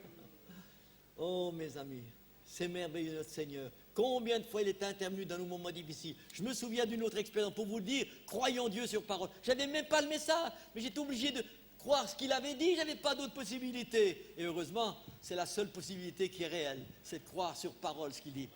Speaker 2: Oh, mes amis, c'est merveilleux notre Seigneur. Combien de fois il est intervenu dans nos moments difficiles. Je me souviens d'une autre expérience pour vous le dire. Croyons Dieu sur parole. Je n'avais même pas le message, mais j'étais obligé de croire ce qu'il avait dit. Je n'avais pas d'autre possibilité. Et heureusement, c'est la seule possibilité qui est réelle. C'est de croire sur parole ce qu'il dit.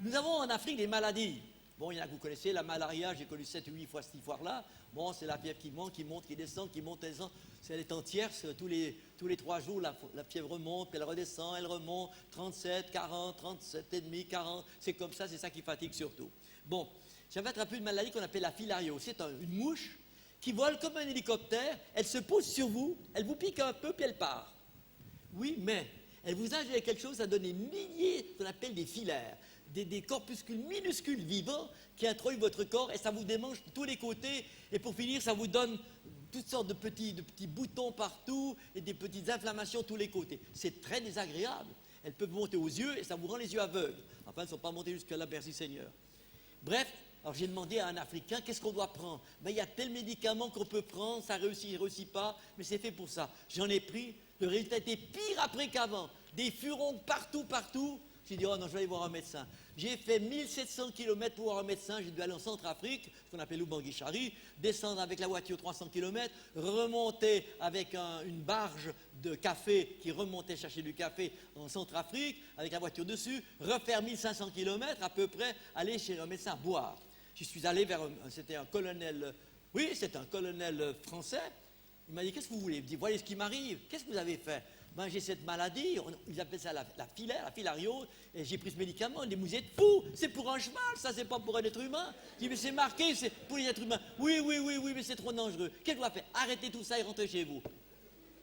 Speaker 2: Nous avons en Afrique des maladies. Bon, il y en a que vous connaissez, la malaria, j'ai connu 7 ou 8 fois cette histoire-là. Bon, c'est la fièvre qui monte, qui descend, qui monte, descend. Elle est entière, tous les 3 jours, la fièvre remonte, puis elle redescend, elle remonte, 37, 40, 37,5, 40. C'est comme ça, c'est ça qui fatigue surtout. Bon, j'avais attrapé une maladie qu'on appelle la filario. C'est une mouche qui vole comme un hélicoptère, elle se pose sur vous, elle vous pique un peu, puis elle part. Oui, mais elle vous injecte quelque chose à donner milliers, qu'on appelle des filaires. Des corpuscules minuscules vivants qui introduisent votre corps et ça vous démange de tous les côtés. Et pour finir, ça vous donne toutes sortes de petits boutons partout et des petites inflammations de tous les côtés. C'est très désagréable. Elles peuvent monter aux yeux et ça vous rend les yeux aveugles. Enfin, elles ne sont pas montées jusque-là, merci Seigneur. Bref, alors j'ai demandé à un Africain, qu'est-ce qu'on doit prendre? Ben, il y a tel médicament qu'on peut prendre, ça réussit, il ne réussit pas, mais c'est fait pour ça. J'en ai pris, le résultat était pire après qu'avant. Des furoncles partout. J'ai dit, oh non, je vais aller voir un médecin. J'ai fait 1700 km pour voir un médecin. J'ai dû aller en Centrafrique, ce qu'on appelle Lubangui-Chari, descendre avec la voiture 300 km, remonter avec une barge de café qui remontait chercher du café en Centrafrique, avec la voiture dessus, refaire 1500 km à peu près, aller chez un médecin boire. Je suis allé c'était un colonel, oui, c'est un colonel français. Il m'a dit, qu'est-ce que vous voulez? Il me dit, voyez ce qui m'arrive, qu'est-ce que vous avez fait? Ben, j'ai cette maladie, ils appellent ça la filario, et j'ai pris ce médicament. Ils disent, vous êtes fous, c'est pour un cheval, ça c'est pas pour un être humain. Je dis, mais c'est marqué, c'est pour les êtres humains. Oui, mais c'est trop dangereux. Qu'est-ce qu'on va faire? Arrêtez tout ça et rentrez chez vous.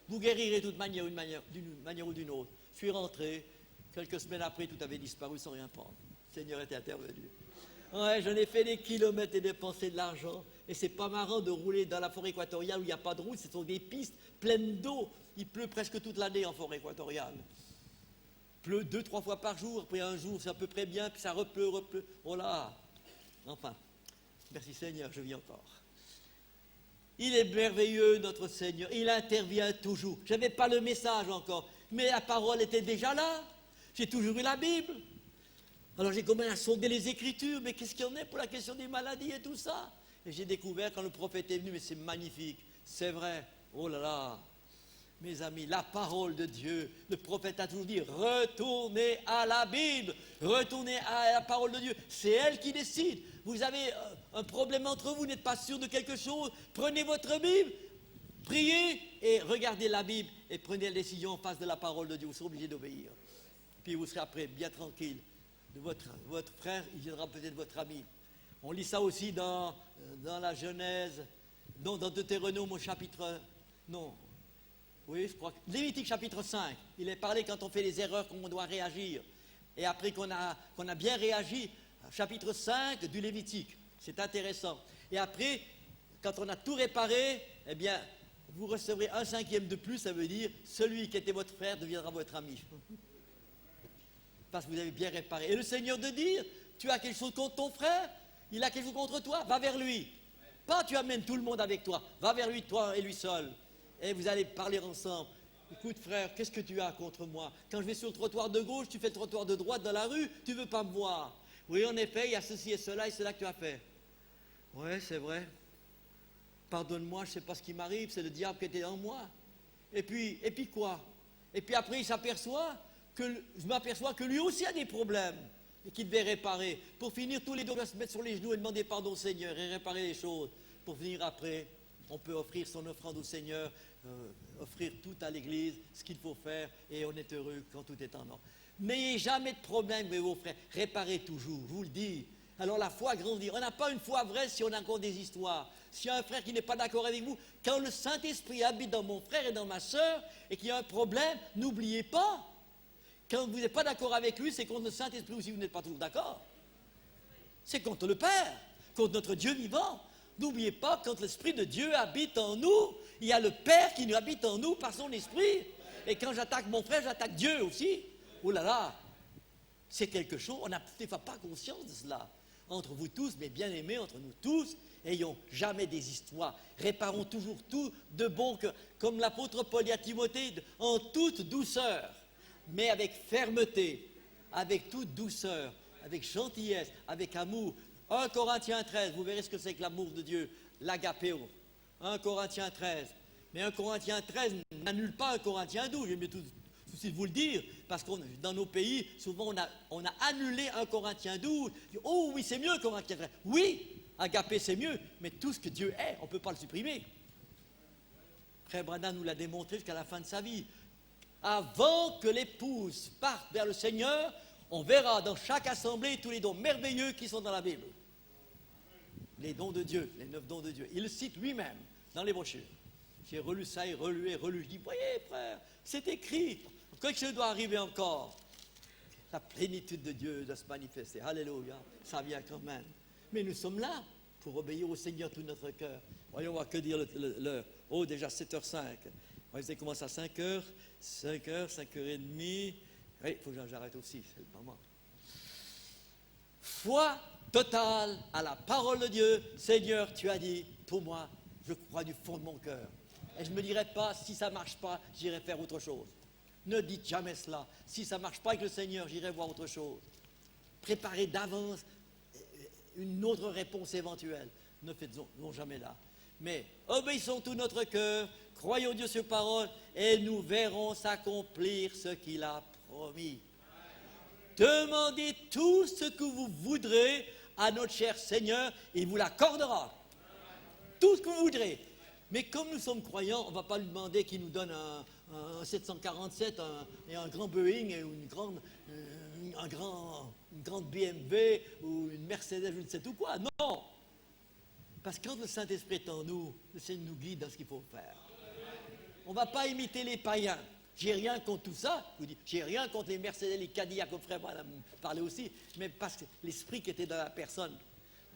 Speaker 2: Vous guérirez d'une manière ou d'une autre. Je suis rentré, quelques semaines après, tout avait disparu sans rien prendre. Le Seigneur était intervenu. Ouais, j'en ai fait des kilomètres et dépensé de l'argent. Et c'est pas marrant de rouler dans la forêt équatoriale où il n'y a pas de route, ce sont des pistes pleines d'eau. Il pleut presque toute l'année en forêt équatoriale. Il pleut 2-3 fois par jour, après un jour c'est à peu près bien, puis ça repleut. Oh là! Enfin, merci Seigneur, je vis encore. Il est merveilleux notre Seigneur, il intervient toujours. Je n'avais pas le message encore, mais la parole était déjà là. J'ai toujours eu la Bible. Alors j'ai commencé à sonder les Écritures, mais qu'est-ce qu'il y en a pour la question des maladies et tout ça? Et j'ai découvert quand le prophète est venu, mais c'est magnifique, c'est vrai, oh là là. Mes amis, la parole de Dieu, le prophète a toujours dit, retournez à la Bible, retournez à la parole de Dieu, c'est elle qui décide. Vous avez un problème entre vous, n'êtes pas sûr de quelque chose, prenez votre Bible, priez et regardez la Bible et prenez la décision en face de la parole de Dieu, vous serez obligé d'obéir. Puis vous serez après bien tranquille. De votre frère, il viendra peut-être votre ami. On lit ça aussi dans la Genèse, dans Deutéronome au chapitre... Non. Oui, je crois que... Lévitique chapitre 5. Il est parlé quand on fait les erreurs, comment on doit réagir. Et après qu'on a bien réagi, chapitre 5 du Lévitique. C'est intéressant. Et après, quand on a tout réparé, eh bien, vous recevrez 1/5 de plus, ça veut dire, celui qui était votre frère deviendra votre ami. Parce que vous avez bien réparé. Et le Seigneur de dire, tu as quelque chose contre ton frère, il a quelque chose contre toi, va vers lui. Pas tu amènes tout le monde avec toi. Va vers lui, toi et lui seul. Et vous allez parler ensemble. Écoute frère, qu'est-ce que tu as contre moi? Quand je vais sur le trottoir de gauche, tu fais le trottoir de droite dans la rue, tu ne veux pas me voir. Oui, en effet, il y a ceci et cela que tu as fait. Oui, c'est vrai. Pardonne-moi, je ne sais pas ce qui m'arrive, c'est le diable qui était en moi. Et puis quoi? Et puis après, je m'aperçois que lui aussi a des problèmes et qu'il devait réparer. Pour finir, tous les deux, on doit se mettre sur les genoux et demander pardon au Seigneur et réparer les choses. Pour finir après, on peut offrir son offrande au Seigneur, offrir tout à l'Église, ce qu'il faut faire, et on est heureux quand tout est en ordre. N'ayez jamais de problème avec vos frères, réparez toujours, je vous le dis. Alors la foi grandit. On n'a pas une foi vraie si on a encore des histoires. S'il y a un frère qui n'est pas d'accord avec vous, quand le Saint-Esprit habite dans mon frère et dans ma soeur, et qu'il y a un problème, n'oubliez pas, quand vous n'êtes pas d'accord avec lui, c'est contre le Saint-Esprit ou si vous n'êtes pas toujours d'accord. C'est contre le Père, contre notre Dieu vivant. N'oubliez pas, quand l'Esprit de Dieu habite en nous, il y a le Père qui nous habite en nous par son Esprit. Et quand j'attaque mon frère, j'attaque Dieu aussi. Oh là là, c'est quelque chose, on n'a des fois pas conscience de cela. Entre vous tous, mes bien-aimés, entre nous tous, ayons jamais des histoires. Réparons toujours tout de bon cœur, comme l'apôtre Paul dit à Timothée, en toute douceur, mais avec fermeté, avec toute douceur, avec gentillesse, avec amour. 1 Corinthiens 13, vous verrez ce que c'est que l'amour de Dieu, l'agapéo. 1 Corinthiens 13. Mais 1 Corinthiens 13 n'annule pas 1 Corinthiens 12, j'aime bien tout souci de vous le dire, parce que dans nos pays, souvent on a annulé 1 Corinthiens 12. Oh oui, c'est mieux 1 Corinthiens 13. Oui, agapé c'est mieux, mais tout ce que Dieu est, on ne peut pas le supprimer. Frère Branham nous l'a démontré jusqu'à la fin de sa vie. Avant que l'épouse parte vers le Seigneur, on verra dans chaque assemblée tous les dons merveilleux qui sont dans la Bible. Les dons de Dieu, les 9 dons de Dieu. Il le cite lui-même dans les brochures. J'ai relu ça et relu et relu. Je dis, voyez frère, c'est écrit. Quelque chose doit arriver encore. La plénitude de Dieu doit se manifester. Alléluia. Ça vient quand même. Mais nous sommes là pour obéir au Seigneur tout notre cœur. Voyons voir que dire l'heure. Oh, déjà 7h05. Vous avez commencé à 5h, 5h30. Oui, il faut que j'arrête aussi, c'est le moment. Foi totale à la parole de Dieu. Seigneur, tu as dit, pour moi, je crois du fond de mon cœur. Et je ne me dirai pas, si ça ne marche pas, j'irai faire autre chose. Ne dites jamais cela. Si ça ne marche pas avec le Seigneur, j'irai voir autre chose. Préparez d'avance une autre réponse éventuelle. Ne faites-en jamais là. Mais obéissons tout notre cœur, croyons Dieu sur parole, et nous verrons s'accomplir ce qu'il a promis. Demandez tout ce que vous voudrez à notre cher Seigneur, il vous l'accordera. Tout ce que vous voudrez. Mais comme nous sommes croyants, on ne va pas lui demander qu'il nous donne un 747 et un grand Boeing et une grande BMW ou une Mercedes, je ne sais tout quoi. Non! Parce que quand le Saint-Esprit est en nous, le Seigneur nous guide dans ce qu'il faut faire. On ne va pas imiter les païens. J'ai rien contre tout ça. Je vous dis, j'ai rien contre les Mercedes, les Cadillacs, comme frère parlait aussi, mais parce que l'esprit qui était dans la personne.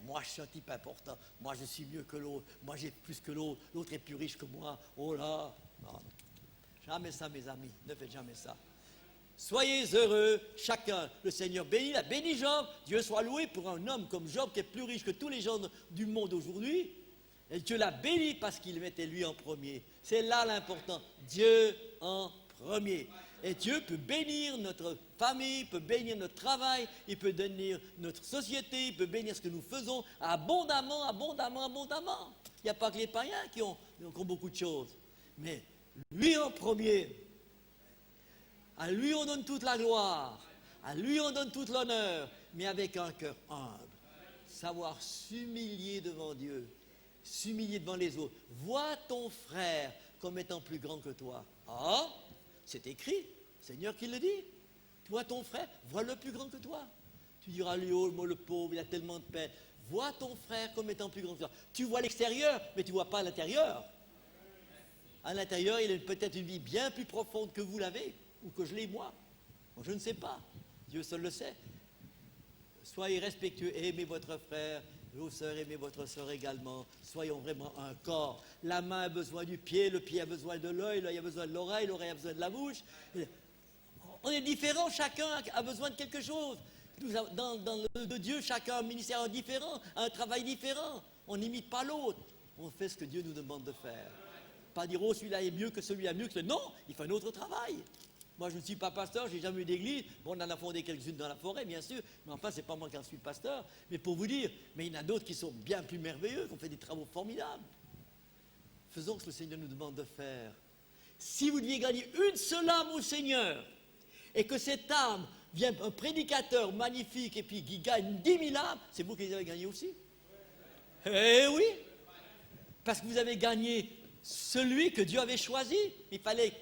Speaker 2: Moi, je suis un type important. Moi, je suis mieux que l'autre. Moi, j'ai plus que l'autre. L'autre est plus riche que moi. Oh là! Non. Jamais ça, mes amis. Ne faites jamais ça. Soyez heureux, chacun. Le Seigneur bénit, a béni Job. Dieu soit loué pour un homme comme Job qui est plus riche que tous les gens du monde aujourd'hui. Et Dieu l'a béni parce qu'il mettait lui en premier. C'est là l'important. Dieu en premier. Et Dieu peut bénir notre famille, peut bénir notre travail, il peut bénir notre société, il peut bénir ce que nous faisons abondamment, abondamment, abondamment. Il n'y a pas que les païens qui ont beaucoup de choses. Mais lui en premier, à lui on donne toute la gloire, à lui on donne tout l'honneur, mais avec un cœur humble. Savoir s'humilier devant Dieu, s'humilier devant les autres. Vois ton frère comme étant plus grand que toi. Ah, c'est écrit, Seigneur qui le dit. Toi, ton frère, vois-le plus grand que toi. Tu diras, lui, oh, moi le pauvre, il a tellement de peine. Vois ton frère comme étant plus grand que toi. Tu vois l'extérieur, mais tu ne vois pas l'intérieur. À l'intérieur, il a peut-être une vie bien plus profonde que vous l'avez, ou que je l'ai moi. Moi, je ne sais pas. Dieu seul le sait. Soyez respectueux, aimez votre frère, vos sœurs, aimez votre sœur également. Soyons vraiment un corps. La main a besoin du pied, le pied a besoin de l'œil, l'œil a besoin de l'oreille, l'oreille a besoin de la bouche. On est différents, chacun a besoin de quelque chose. Dans le de Dieu, chacun a un ministère différent, un travail différent. On n'imite pas l'autre. On fait ce que Dieu nous demande de faire. Pas dire, oh, celui-là est mieux que celui-là, mieux que celui-là. Non, il fait un autre travail. Moi, je ne suis pas pasteur, je n'ai jamais eu d'église. Bon, on en a fondé quelques-unes dans la forêt, bien sûr. Mais enfin, ce n'est pas moi qui en suis pasteur. Mais pour vous dire, mais il y en a d'autres qui sont bien plus merveilleux, qui ont fait des travaux formidables. Faisons ce que le Seigneur nous demande de faire. Si vous deviez gagner une seule âme au Seigneur, et que cette âme vient un prédicateur magnifique, et puis qui gagne 10 000 âmes, c'est vous qui les avez gagnées aussi. Eh oui, parce que vous avez gagné celui que Dieu avait choisi. Il fallait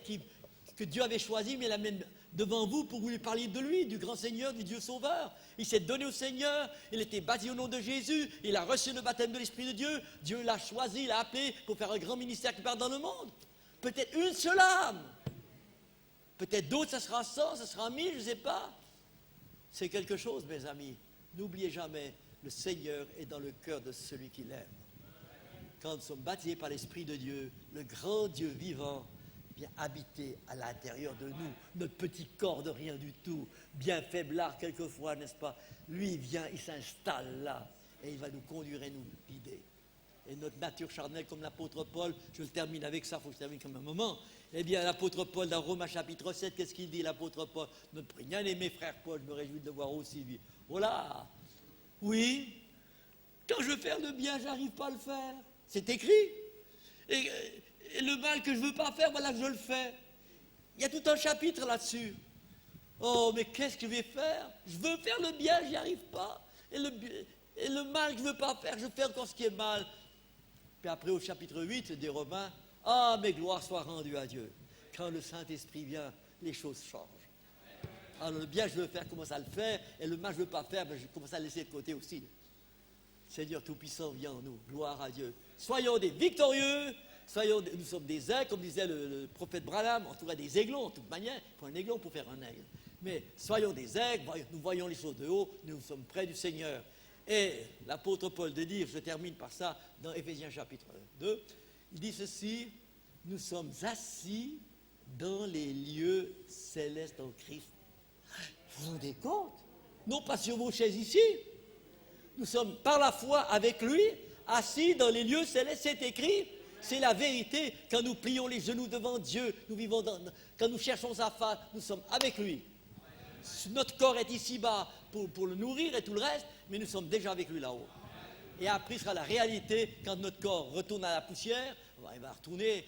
Speaker 2: que Dieu avait choisi, mais l'amène devant vous pour que vous lui parliez de lui, du grand Seigneur, du Dieu Sauveur. Il s'est donné au Seigneur, il était baptisé au nom de Jésus, il a reçu le baptême de l'Esprit de Dieu, Dieu l'a choisi, l'a appelé pour faire un grand ministère qui part dans le monde. Peut-être une seule âme. Peut-être d'autres, ça sera 100, ça sera 1000, je ne sais pas. C'est quelque chose, mes amis. N'oubliez jamais, le Seigneur est dans le cœur de celui qui l'aime. Quand nous sommes baptisés par l'Esprit de Dieu, le grand Dieu vivant vient habiter à l'intérieur de nous. Notre petit corps de rien du tout, bien faiblard quelquefois, n'est-ce pas? Lui, il vient, il s'installe là, et il va nous conduire et nous guider. Et notre nature charnelle, comme l'apôtre Paul, je le termine avec ça, il faut que je termine comme un moment. Eh bien, l'apôtre Paul, dans Romains chapitre 7, qu'est-ce qu'il dit, l'apôtre Paul? Notre bien-aimé frère Paul, je me réjouis de le voir aussi, lui. Voilà! Oui, quand je veux faire le bien, je n'arrive pas à le faire. C'est écrit. Et le mal que je ne veux pas faire, voilà que je le fais. Il y a tout un chapitre là-dessus. Oh, mais qu'est-ce que je vais faire? Je veux faire le bien, je n'y arrive pas. Et le mal que je ne veux pas faire, je fais encore ce qui est mal. Puis après, au chapitre 8 des Romains, ah, mais gloire soit rendue à Dieu. Quand le Saint-Esprit vient, les choses changent. Alors le bien, je veux faire, je commence à le faire. Et le mal, je ne veux pas faire, ben, je commence à le laisser de côté aussi. Seigneur Tout-Puissant, viens en nous. Gloire à Dieu. Soyons des victorieux. Nous sommes des aigles, comme disait le prophète Branham, entourés des aiglons, en toute manière. Il faut un aiglon pour faire un aigle. Mais soyons des aigles, nous voyons les choses de haut, nous sommes près du Seigneur. Et l'apôtre Paul de dire, je termine par ça, dans Éphésiens chapitre 2, il dit ceci, nous sommes assis dans les lieux célestes en Christ. Vous vous rendez compte? Non pas sur vos chaises ici. Nous sommes par la foi avec lui, assis dans les lieux célestes, c'est écrit. C'est la vérité. Quand nous plions les genoux devant Dieu, nous vivons quand nous cherchons sa face, nous sommes avec lui. Notre corps est ici-bas pour le nourrir et tout le reste, mais nous sommes déjà avec lui là-haut. Et après sera la réalité, quand notre corps retourne à la poussière, il va retourner.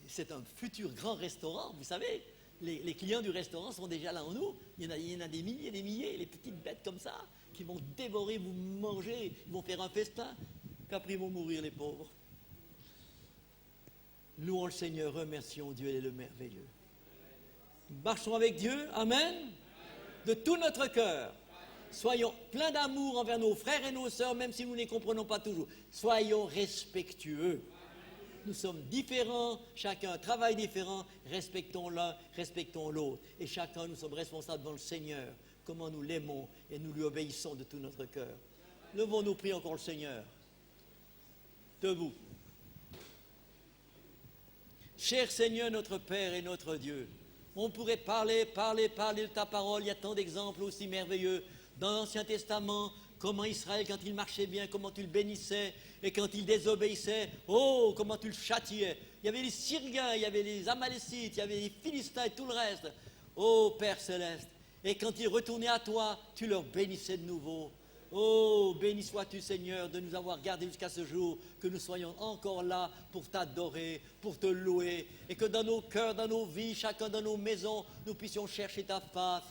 Speaker 2: C'est un futur grand restaurant, vous savez. Les clients du restaurant sont déjà là en nous. Il y en a des milliers et des milliers, les petites bêtes comme ça, qui vont dévorer, vous manger, ils vont faire un festin, puis après ils vont mourir les pauvres. Louons le Seigneur, remercions Dieu, il est le merveilleux. Nous marchons avec Dieu, amen, de tout notre cœur. Soyons pleins d'amour envers nos frères et nos sœurs, même si nous ne les comprenons pas toujours. Soyons respectueux. Nous sommes différents, chacun a un travail différent, respectons l'un, respectons l'autre. Et chacun, nous sommes responsables devant le Seigneur, comment nous l'aimons et nous lui obéissons de tout notre cœur. Levons-nous, prions encore le Seigneur. Debout. Cher Seigneur, notre Père et notre Dieu, on pourrait parler de ta parole. Il y a tant d'exemples aussi merveilleux dans l'Ancien Testament. Comment Israël, quand il marchait bien, comment tu le bénissais, et quand il désobéissait, oh, comment tu le châtiais. Il y avait les Syriens, il y avait les Amalécites, il y avait les Philistins et tout le reste. Oh, Père Céleste, et quand ils retournaient à toi, tu leur bénissais de nouveau. Oh, béni sois-tu, Seigneur, de nous avoir gardés jusqu'à ce jour, que nous soyons encore là pour t'adorer, pour te louer, et que dans nos cœurs, dans nos vies, chacun dans nos maisons, nous puissions chercher ta face,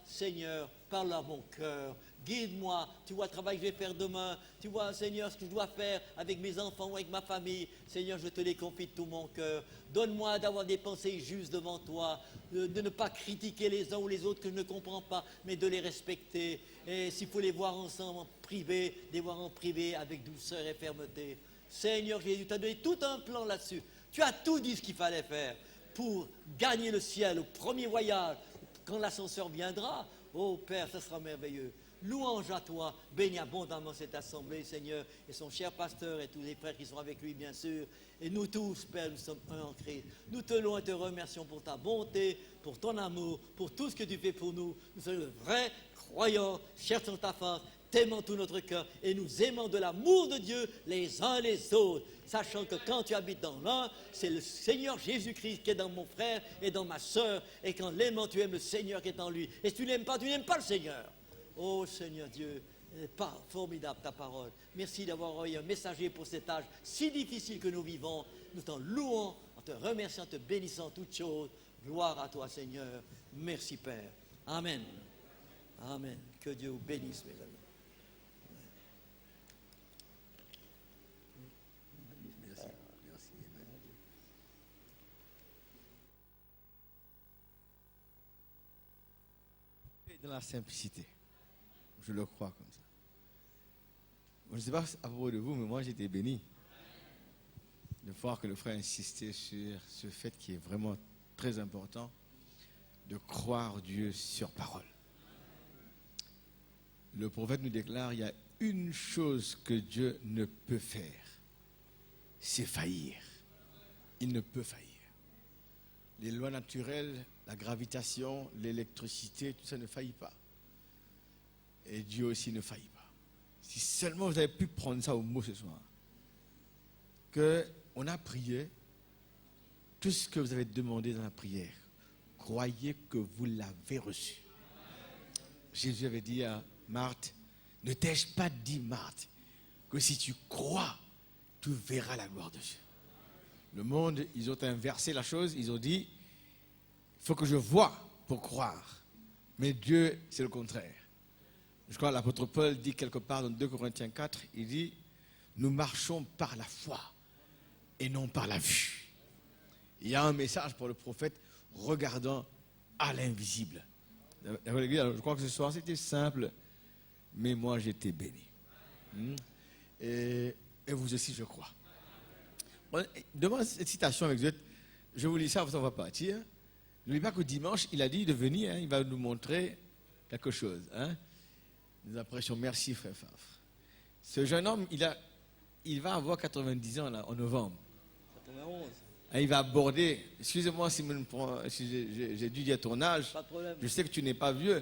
Speaker 2: Seigneur, parle à mon cœur. Guide-moi, tu vois le travail que je vais faire demain, tu vois, Seigneur, ce que je dois faire avec mes enfants ou avec ma famille. Seigneur, je te les confie de tout mon cœur. Donne-moi d'avoir des pensées justes devant toi, de ne pas critiquer les uns ou les autres que je ne comprends pas, mais de les respecter. Et s'il faut les voir ensemble en privé, les voir en privé avec douceur et fermeté. Seigneur Jésus, tu as donné tout un plan là-dessus. Tu as tout dit ce qu'il fallait faire pour gagner le ciel au premier voyage. Quand l'ascenseur viendra, oh Père, ça sera merveilleux. Louange à toi, bénis abondamment cette assemblée, Seigneur, et son cher pasteur et tous les frères qui sont avec lui, bien sûr. Et nous tous, Père, nous sommes un en Christ. Nous te louons et te remercions pour ta bonté, pour ton amour, pour tout ce que tu fais pour nous. Nous sommes de vrais croyants, cherchons ta face, t'aimant tout notre cœur et nous aimant de l'amour de Dieu les uns les autres, sachant que quand tu habites dans l'un, c'est le Seigneur Jésus-Christ qui est dans mon frère et dans ma sœur, et qu'en l'aimant, tu aimes le Seigneur qui est en lui. Et si tu n'aimes pas le Seigneur. Oh Seigneur Dieu, pas formidable ta parole. Merci d'avoir envoyé un messager pour cet âge si difficile que nous vivons. Nous t'en louons, en te remerciant, en te bénissant toutes choses. Gloire à toi Seigneur. Merci Père. Amen. Amen. Que Dieu vous bénisse mes amis. Merci. Merci.
Speaker 1: Et dans la simplicité. Je le crois comme ça. Je ne sais pas à propos de vous, mais moi j'étais béni de voir que le frère insistait sur ce fait qui est vraiment très important, de croire Dieu sur parole. Le prophète nous déclare, il y a une chose que Dieu ne peut faire, c'est faillir. Il ne peut faillir. Les lois naturelles, la gravitation, l'électricité, tout ça ne faillit pas. Et Dieu aussi ne faillit pas. Si seulement vous avez pu prendre ça au mot ce soir, qu'on a prié, tout ce que vous avez demandé dans la prière, croyez que vous l'avez reçu. Jésus avait dit à Marthe, ne t'ai-je pas dit, Marthe, que si tu crois, tu verras la gloire de Dieu. Le monde, ils ont inversé la chose, ils ont dit, il faut que je voie pour croire. Mais Dieu, c'est le contraire. Je crois que l'apôtre Paul dit quelque part dans 2 Corinthiens 4, il dit, nous marchons par la foi et non par la vue. Il y a un message pour le prophète, regardant à l'invisible. Je crois que ce soir, c'était simple, mais moi, j'étais béni. Et vous aussi, je crois. Devant cette citation avec Dieu, je vous lis ça, on va partir. N'oubliez pas que dimanche, il a dit de venir, il va nous montrer quelque chose. Nous apprécions, merci frère Favre. Ce jeune homme, il va avoir 90 ans là, en novembre.
Speaker 2: 91.
Speaker 1: Il va aborder, excusez-moi si j'ai dû dire ton âge,
Speaker 2: Pas de problème.
Speaker 1: je sais que tu n'es pas vieux.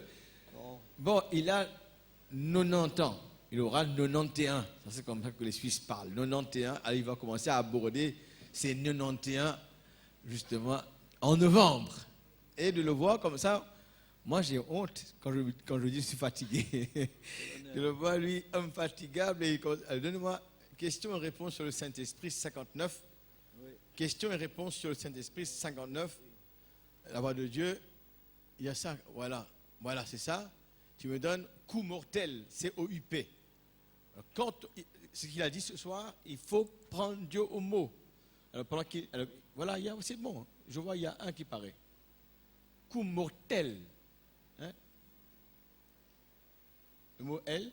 Speaker 2: Non.
Speaker 1: Bon, il a 90 ans, il aura 91, c'est comme ça que les Suisses parlent, 91, alors il va commencer à aborder ces 91 justement en novembre. Et de le voir comme ça, moi j'ai honte quand je dis je suis fatigué. De le voir lui, homme fatigable, et donne-moi question et réponse sur le Saint-Esprit 59.
Speaker 2: Oui.
Speaker 1: Question et réponse sur le Saint-Esprit 59. La voix de Dieu, il y a ça, voilà, c'est ça. Tu me donnes coup mortel, C-O-U-P. Quand ce qu'il a dit ce soir, il faut prendre Dieu au mot. Alors, voilà, c'est bon. Je vois, il y a un qui paraît. Coup mortel. Le mot L.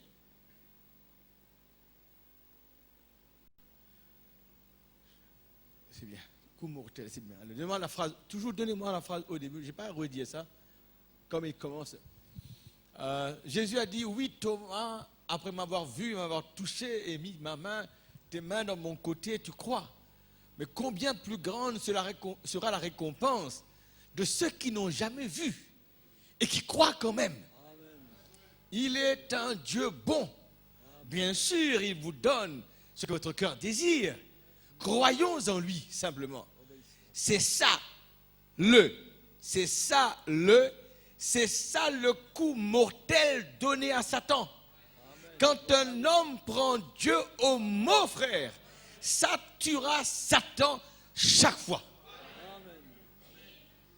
Speaker 1: C'est bien. Coup mortel, c'est bien. Alors, donnez-moi la phrase. Toujours donnez-moi la phrase au début. Je n'ai pas à redire ça. Comme il commence. Jésus a dit, oui Thomas, après m'avoir vu, m'avoir touché et mis tes mains dans mon côté, tu crois. Mais combien plus grande sera la récompense de ceux qui n'ont jamais vu et qui croient quand même. Amen. Il est un Dieu bon. Amen. Bien sûr, il vous donne ce que votre cœur désire. Croyons en lui, simplement. C'est ça le coup mortel donné à Satan. Amen. Quand un homme prend Dieu au mot, frère, ça tuera Satan chaque fois. Amen.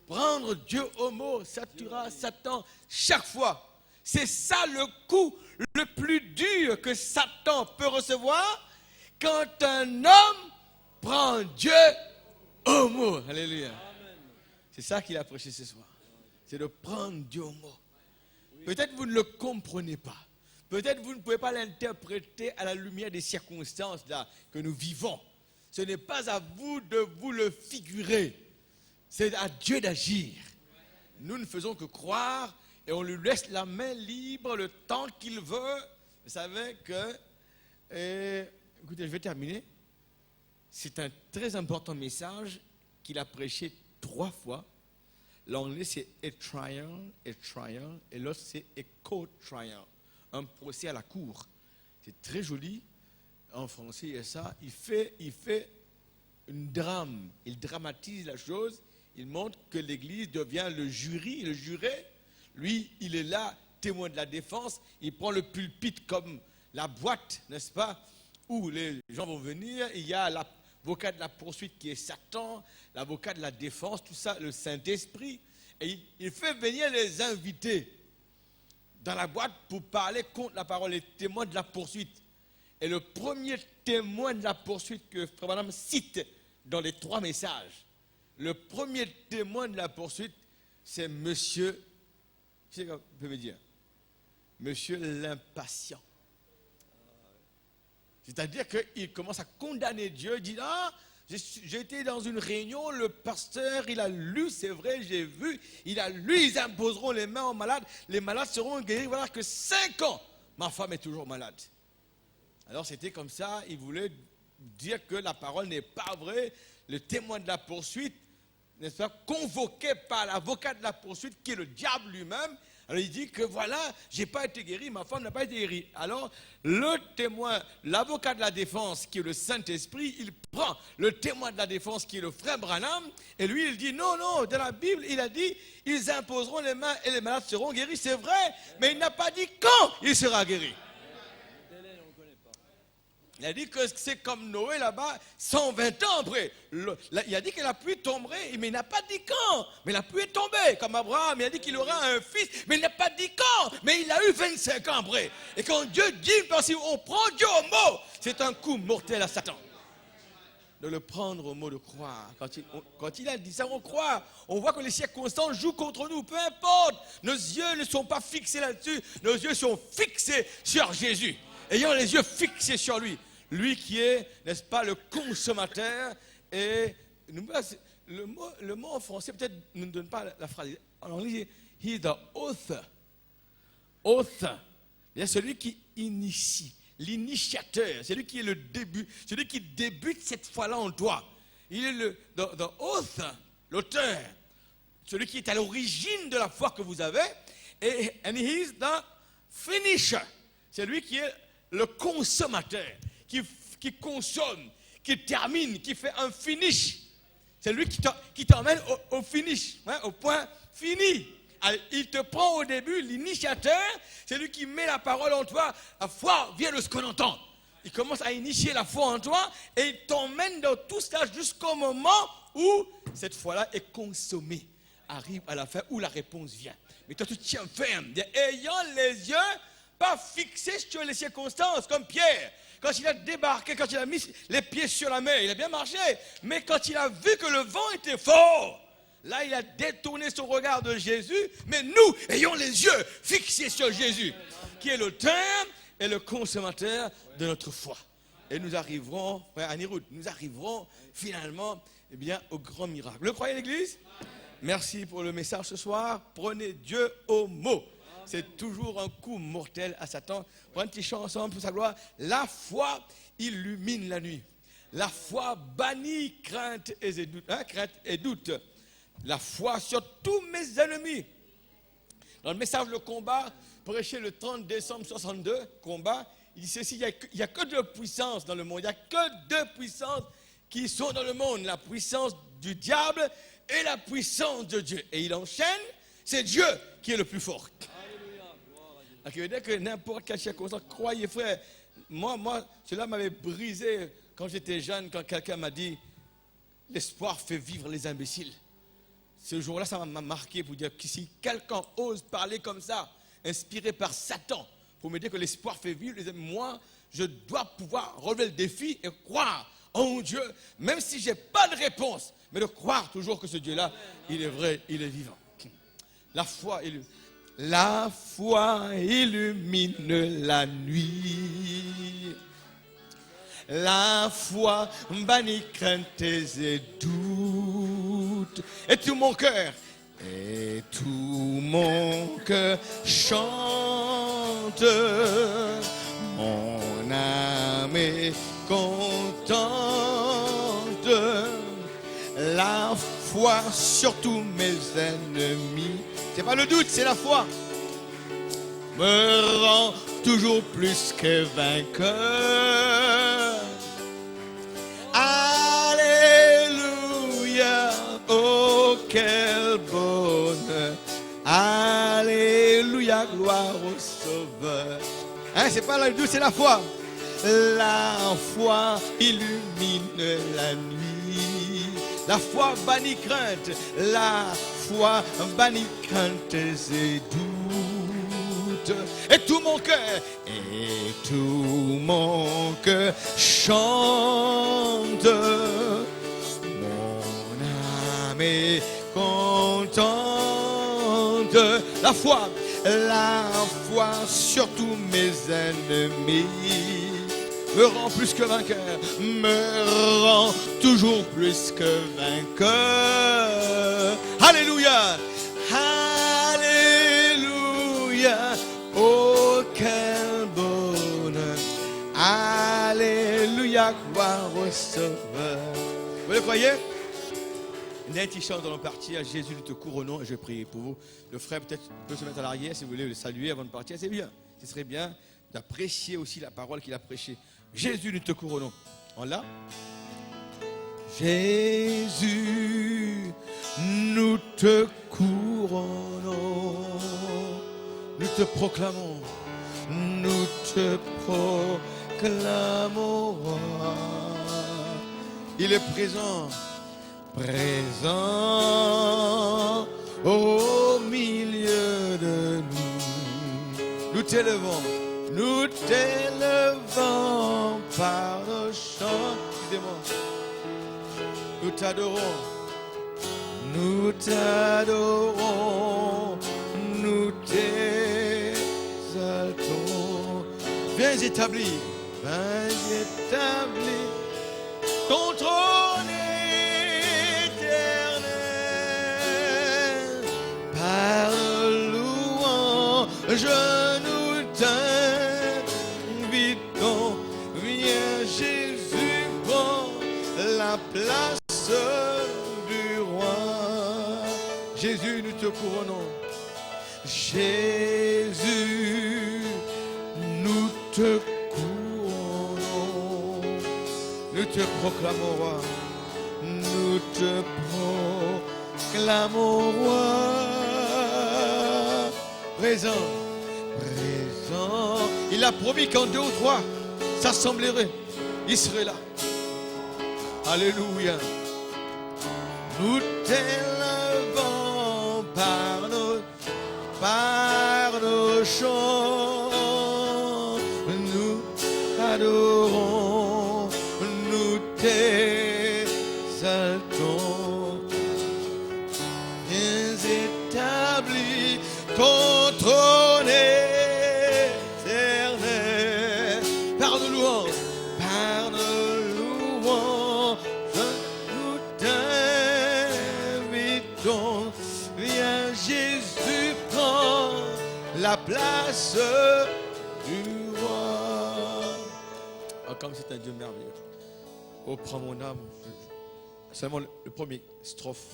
Speaker 1: Prendre Dieu au mot, ça tuera Satan chaque fois. C'est ça le coup le plus dur que Satan peut recevoir quand un homme prend Dieu au mot. Alléluia. Amen. C'est ça qu'il a prêché ce soir. C'est de prendre Dieu au mot. Oui. Peut-être vous ne le comprenez pas. Peut-être vous ne pouvez pas l'interpréter à la lumière des circonstances là que nous vivons. Ce n'est pas à vous de vous le figurer. C'est à Dieu d'agir. Nous ne faisons que croire et on lui laisse la main libre le temps qu'il veut. Vous savez que... écoutez, je vais terminer. C'est un très important message qu'il a prêché 3 fois. L'anglais, c'est a trial, et l'autre, c'est a co-trial. un procès à la cour. C'est très joli en français, et ça, il fait une drame. Il dramatise la chose. Il montre que l'Église devient le jury, le juré. Lui, il est là, témoin de la défense. Il prend le pulpit comme la boîte, n'est-ce pas, où les gens vont venir. Il y a l'avocat de la poursuite qui est Satan, l'avocat de la défense, tout ça, le Saint-Esprit. Et il fait venir les invités dans la boîte pour parler contre la parole, les témoins de la poursuite. Et le premier témoin de la poursuite que Frère Branham cite dans les 3 messages, le premier témoin de la poursuite, c'est monsieur, je sais quoi vous pouvez me dire, monsieur l'impatient. C'est-à-dire qu'il commence à condamner Dieu, il dit, ah, j'ai été dans une réunion, le pasteur, il a lu, c'est vrai, j'ai vu, il a lu, ils imposeront les mains aux malades, les malades seront guéris, voilà que 5 ans, ma femme est toujours malade. Alors c'était comme ça, il voulait dire que la parole n'est pas vraie, le témoin de la poursuite, n'est-ce pas, convoqué par l'avocat de la poursuite, qui est le diable lui-même. Alors il dit que voilà, j'ai pas été guéri, ma femme n'a pas été guérie. Alors le témoin, l'avocat de la défense qui est le Saint-Esprit, il prend le témoin de la défense qui est le frère Branham, et lui il dit non, dans la Bible il a dit ils imposeront les mains et les malades seront guéris, c'est vrai, mais il n'a pas dit quand il sera guéri. Il a dit que c'est comme Noé là-bas, 120 ans après. Il a dit que la pluie tomberait, mais il n'a pas dit quand. Mais la pluie est tombée, comme Abraham. Il a dit qu'il aura un fils, mais il n'a pas dit quand. Mais il a eu 25 ans après. Et quand Dieu dit, parce qu'on prend Dieu au mot, c'est un coup mortel à Satan. De le prendre au mot, de croire. Quand il a dit ça, on croit. On voit que les circonstances jouent contre nous, peu importe. Nos yeux ne sont pas fixés là-dessus. Nos yeux sont fixés sur Jésus. Ayant les yeux fixés sur lui. Lui qui est, n'est-ce pas, le consommateur. Et le mot en français peut-être ne donne pas la phrase. En anglais, he is the author. Author. C'est celui qui initie, l'initiateur. C'est lui qui est le début. Celui qui débute cette fois-là en toi. Il est the author, l'auteur. Celui qui est à l'origine de la foi que vous avez. And he is the finisher. C'est lui qui est le consommateur. Qui consomme, qui termine, qui fait un finish. C'est lui qui t'emmène au finish, hein, au point fini. Alors, il te prend au début, l'initiateur, c'est lui qui met la parole en toi. La foi vient de ce qu'on entend. Il commence à initier la foi en toi et il t'emmène dans tout cela jusqu'au moment où cette foi-là est consommée. Arrive à la fin où la réponse vient. Mais toi, tu tiens ferme, ayant les yeux pas fixés sur les circonstances, comme Pierre. Quand il a débarqué, quand il a mis les pieds sur la mer, il a bien marché. Mais quand il a vu que le vent était fort, là, il a détourné son regard de Jésus. Mais nous, ayons les yeux fixés sur Jésus, qui est l'auteur et le consommateur de notre foi. Et nous arriverons, frère Aniroud, nous arriverons finalement au grand miracle. Le croyez l'Église? Merci pour le message ce soir. Prenez Dieu au mot. C'est toujours un coup mortel à Satan. Prenez un petit chant ensemble pour sa gloire. La foi illumine la nuit. La foi bannit crainte et doute. La foi sur tous mes ennemis. Dans le message Le Combat, prêché le 30 décembre 62, combat, il dit ceci, il n'y a que 2 puissances dans le monde. Il n'y a que 2 puissances qui sont dans le monde. La puissance du diable et la puissance de Dieu. Et il enchaîne, c'est Dieu qui est le plus fort. Donc, il veut dire que n'importe quelle circonstance, croyez frère, moi, cela m'avait brisé quand j'étais jeune, quand quelqu'un m'a dit, l'espoir fait vivre les imbéciles. Ce jour-là, ça m'a marqué pour dire que si quelqu'un ose parler comme ça, inspiré par Satan, pour me dire que l'espoir fait vivre les imbéciles, moi, je dois pouvoir relever le défi et croire en Dieu, même si je n'ai pas de réponse, mais de croire toujours que ce Dieu-là, il est vrai, il est vivant. La foi illumine. La foi illumine la nuit. La foi bannit crainte et doute. Et tout mon cœur chante. Mon âme est contente. La foi sur tous mes ennemis. C'est pas le doute, c'est la foi. me rend toujours plus que vainqueur. Alléluia, oh quel bonheur. Alléluia, gloire au Sauveur. Hein, c'est pas la douce, c'est la foi. La foi illumine la nuit. La foi bannit crainte. La foi bannit crainte et doute. Et tout mon cœur chante. Mon âme est contente. La foi, surtout mes ennemis, me rend plus que vainqueur, me rend toujours plus que vainqueur. Alléluia, alléluia, oh quel bonheur. Alléluia, gloire au Sauveur. Vous le croyez? Net, il chante dans le parti à Jésus, nous te couronnons. Et je prie pour vous. Le frère peut-être peut se mettre à l'arrière si vous voulez le saluer avant de partir. C'est bien. Ce serait bien d'apprécier aussi la parole qu'il a prêchée. Jésus, nous te couronnons. On l'a? Jésus, nous te couronnons. Nous te proclamons. Nous te proclamons. Il est présent. Présent au milieu de nous. Nous t'élevons par nos chants. Excusez-moi. Nous t'adorons, nous t'exaltons. Viens établir ton trône éternel. Par louange, nous t'invitons. Viens Jésus, prends la place du roi. Jésus, nous te couronnons. Jésus, nous te couronnons. Nous te proclamons roi. Nous te proclamons roi. Présent. Il a promis qu'en 2 ou 3 s'assembleraient. Il serait là. Alléluia. Nous t'élevons par nos chants. Nous t'adorons. Nous t'exaltons. Viens établir ton trône éternel. Par nos louanges. Par nos louanges. Nous t'invitons. Viens Jésus, prends la place du roi. Oh, comme c'est un Dieu merveilleux. Oh, prends mon âme. Seulement le premier strophe.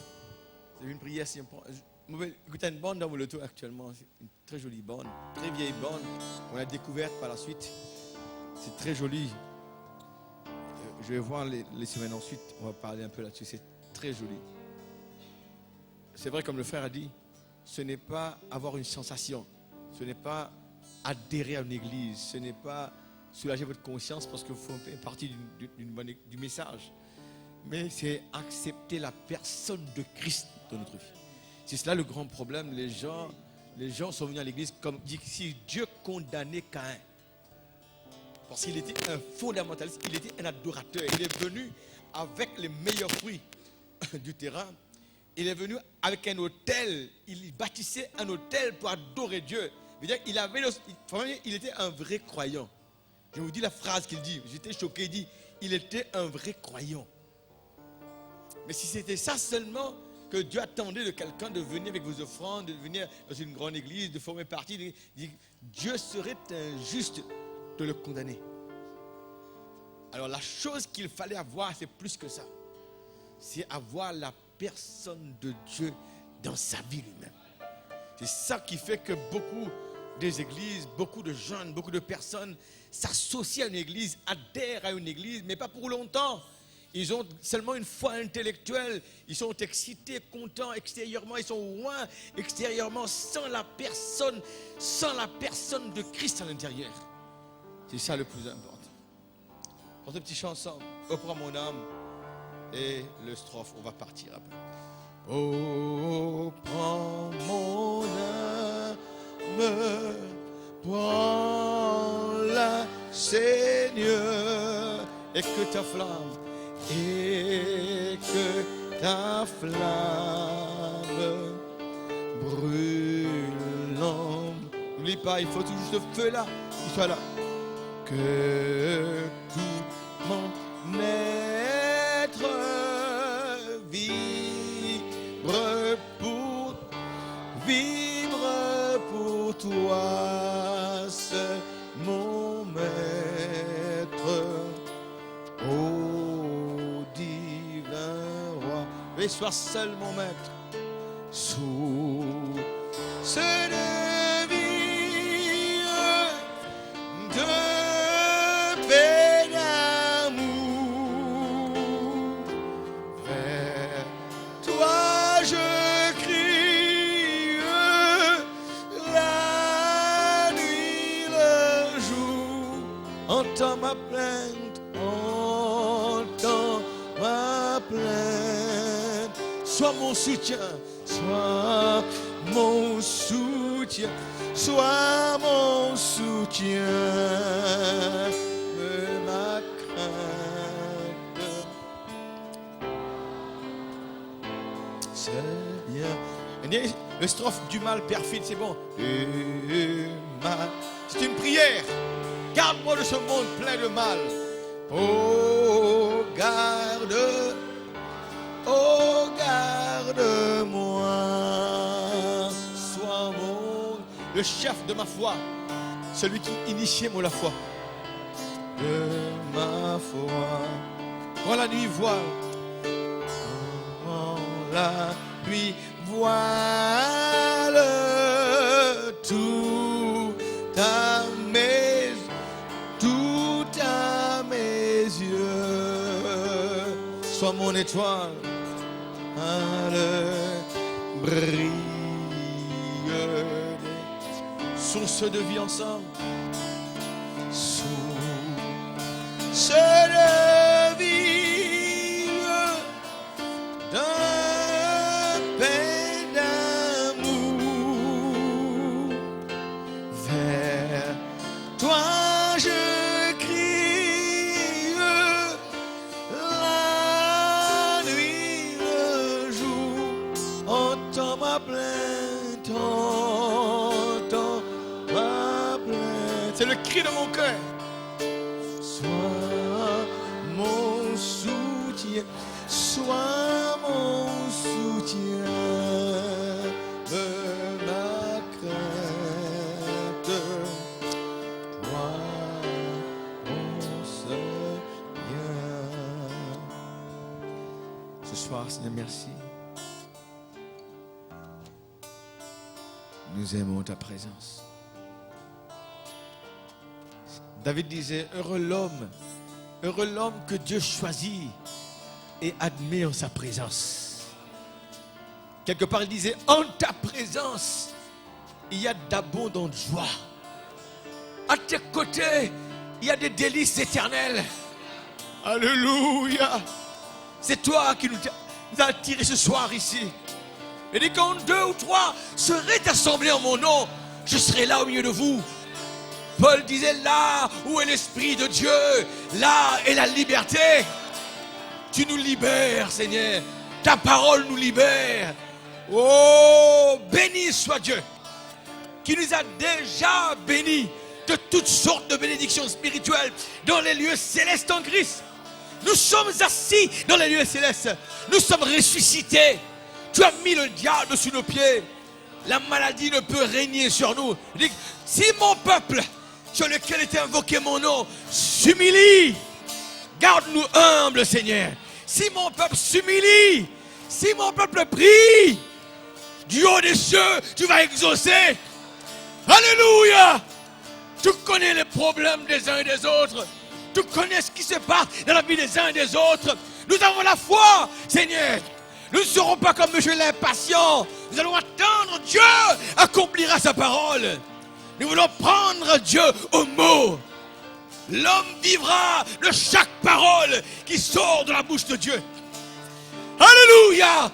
Speaker 1: C'est une prière si importante. Écoutez, une bande dans le tout actuellement. C'est une très jolie bande, très vieille bande. On l'a découverte par la suite. C'est très joli. Je vais voir les semaines ensuite. On va parler un peu là-dessus. C'est très joli. C'est vrai, comme le frère a dit, ce n'est pas avoir une sensation. Ce n'est pas adhérer à une église. Ce n'est pas soulager votre conscience parce que vous faites partie du message. Mais c'est accepter la personne de Christ dans notre vie. C'est cela le grand problème. Les gens sont venus à l'église comme si Dieu condamnait Caïn. Parce qu'il était un fondamentaliste, il était un adorateur. Il est venu avec les meilleurs fruits du terrain. Il est venu avec un autel. Il bâtissait un autel pour adorer Dieu. Il était un vrai croyant. Je vous dis la phrase qu'il dit. J'étais choqué. Il dit, il était un vrai croyant. Mais si c'était ça seulement que Dieu attendait de quelqu'un, de venir avec vos offrandes, de venir dans une grande église, de former partie, Dieu serait injuste de le condamner. Alors la chose qu'il fallait avoir, c'est plus que ça. C'est avoir la personne de Dieu dans sa vie lui-même. C'est ça qui fait que beaucoup des églises, beaucoup de jeunes, beaucoup de personnes s'associent à une église, adhèrent à une église, mais pas pour longtemps. Ils ont seulement une foi intellectuelle. Ils sont excités, contents extérieurement. Ils sont loin extérieurement, sans la personne de Christ à l'intérieur. C'est ça le plus important. Pour ce petit chant ensemble, reprends mon âme et le strophe, on va partir après. Oh, prends mon âme, prends-la, Seigneur, et que ta flamme, brûlant. N'oublie pas, il faut toujours ce feu-là, qu'il soit là. Que tout mon être vivre pour toi, c'est mon maître, ô divin roi. Et sois seul mon maître, sous ce navire de paix d'amour, vers toi je crie la nuit, le jour. Entends ma plainte, entends ma plainte. Sois mon soutien, sois mon soutien, sois mon soutien de ma crainte. Seigneur. Le strophe du mal perfide, c'est bon. C'est une prière. Garde-moi de ce monde plein de mal. Oh, garde-moi. Sois le chef de ma foi. Celui qui initiait la foi. De ma foi. Quand la nuit voile. Quand la nuit voile tout à mes yeux. Sois mon étoile, brille. Source de vie ensemble. Source de vie d'un paix d'amour. Vers toi je crie la nuit, le jour. Entends ma plainte, entends ma plainte. C'est le cri de mon cœur. Sois mon soutien, sois mon soutien de ma crainte. Toi, mon Seigneur. Ce soir, Seigneur, merci. Nous aimons ta présence. David disait, heureux l'homme que Dieu choisit et admet en sa présence. Quelque part, il disait, en ta présence, il y a d'abondantes joies. À tes côtés, il y a des délices éternelles. Alléluia. C'est toi qui nous as attirés ce soir ici. Et dit quand 2 ou 3 seraient assemblés en mon nom, je serai là au milieu de vous. Paul disait, là où est l'Esprit de Dieu, là est la liberté. Tu nous libères, Seigneur. Ta parole nous libère. Oh, béni soit Dieu, qui nous a déjà bénis de toutes sortes de bénédictions spirituelles dans les lieux célestes en Christ. Nous sommes assis dans les lieux célestes. Nous sommes ressuscités. Tu as mis le diable sous nos pieds. La maladie ne peut régner sur nous. Si mon peuple, sur lequel est invoqué mon nom, s'humilie, garde-nous humbles, Seigneur. Si mon peuple s'humilie, si mon peuple prie, du haut des cieux, tu vas exaucer. Alléluia. Tu connais les problèmes des uns et des autres. Tu connais ce qui se passe dans la vie des uns et des autres. Nous avons la foi, Seigneur. Nous ne serons pas comme monsieur l'impatient. Nous allons attendre Dieu accomplira sa parole. Nous voulons prendre Dieu au mot. L'homme vivra de chaque parole qui sort de la bouche de Dieu. Alléluia.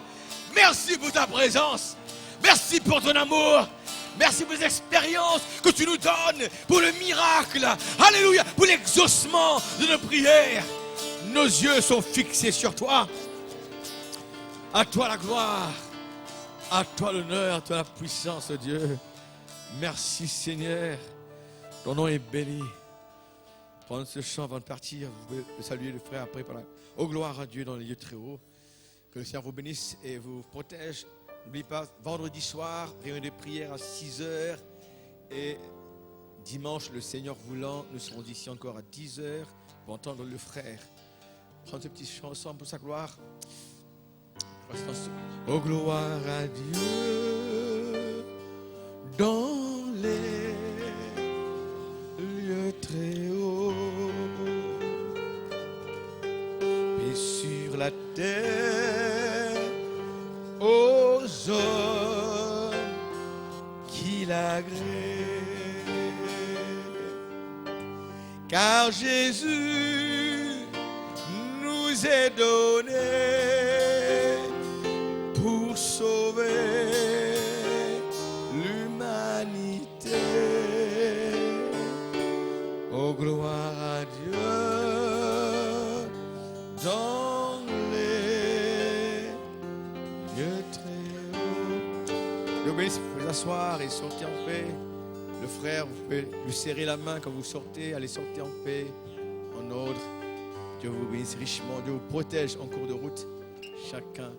Speaker 1: Merci pour ta présence. Merci pour ton amour. Merci pour les expériences que tu nous donnes, pour le miracle. Alléluia. Pour l'exaucement de nos prières. Nos yeux sont fixés sur toi. À toi la gloire. À toi l'honneur, à toi la puissance, Dieu. Merci Seigneur. Ton nom est béni. Prendre ce chant avant de partir. Vous pouvez saluer le frère après. Oh gloire à Dieu dans les lieux très hauts. Que le Seigneur vous bénisse et vous protège. N'oubliez pas, vendredi soir, réunion de prière à 6h. Et dimanche, le Seigneur voulant, nous serons ici encore à 10h pour entendre le frère. Prendre ce petit chant ensemble pour sa gloire. Oh gloire à Dieu dans les lieux très hauts et sur la terre aux hommes qu'il agrée. Car Jésus nous est donné pour sauver l'humanité. Oh gloire à Dieu dans les lieux très hauts. Dieu bénisse, vous pouvez asseoir et sortir en paix. Le frère, vous pouvez lui serrer la main quand vous sortez. Allez sortir en paix, en ordre. Dieu vous bénisse richement. Dieu vous protège en cours de route. Chacun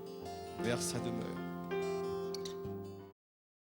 Speaker 1: vers sa demeure.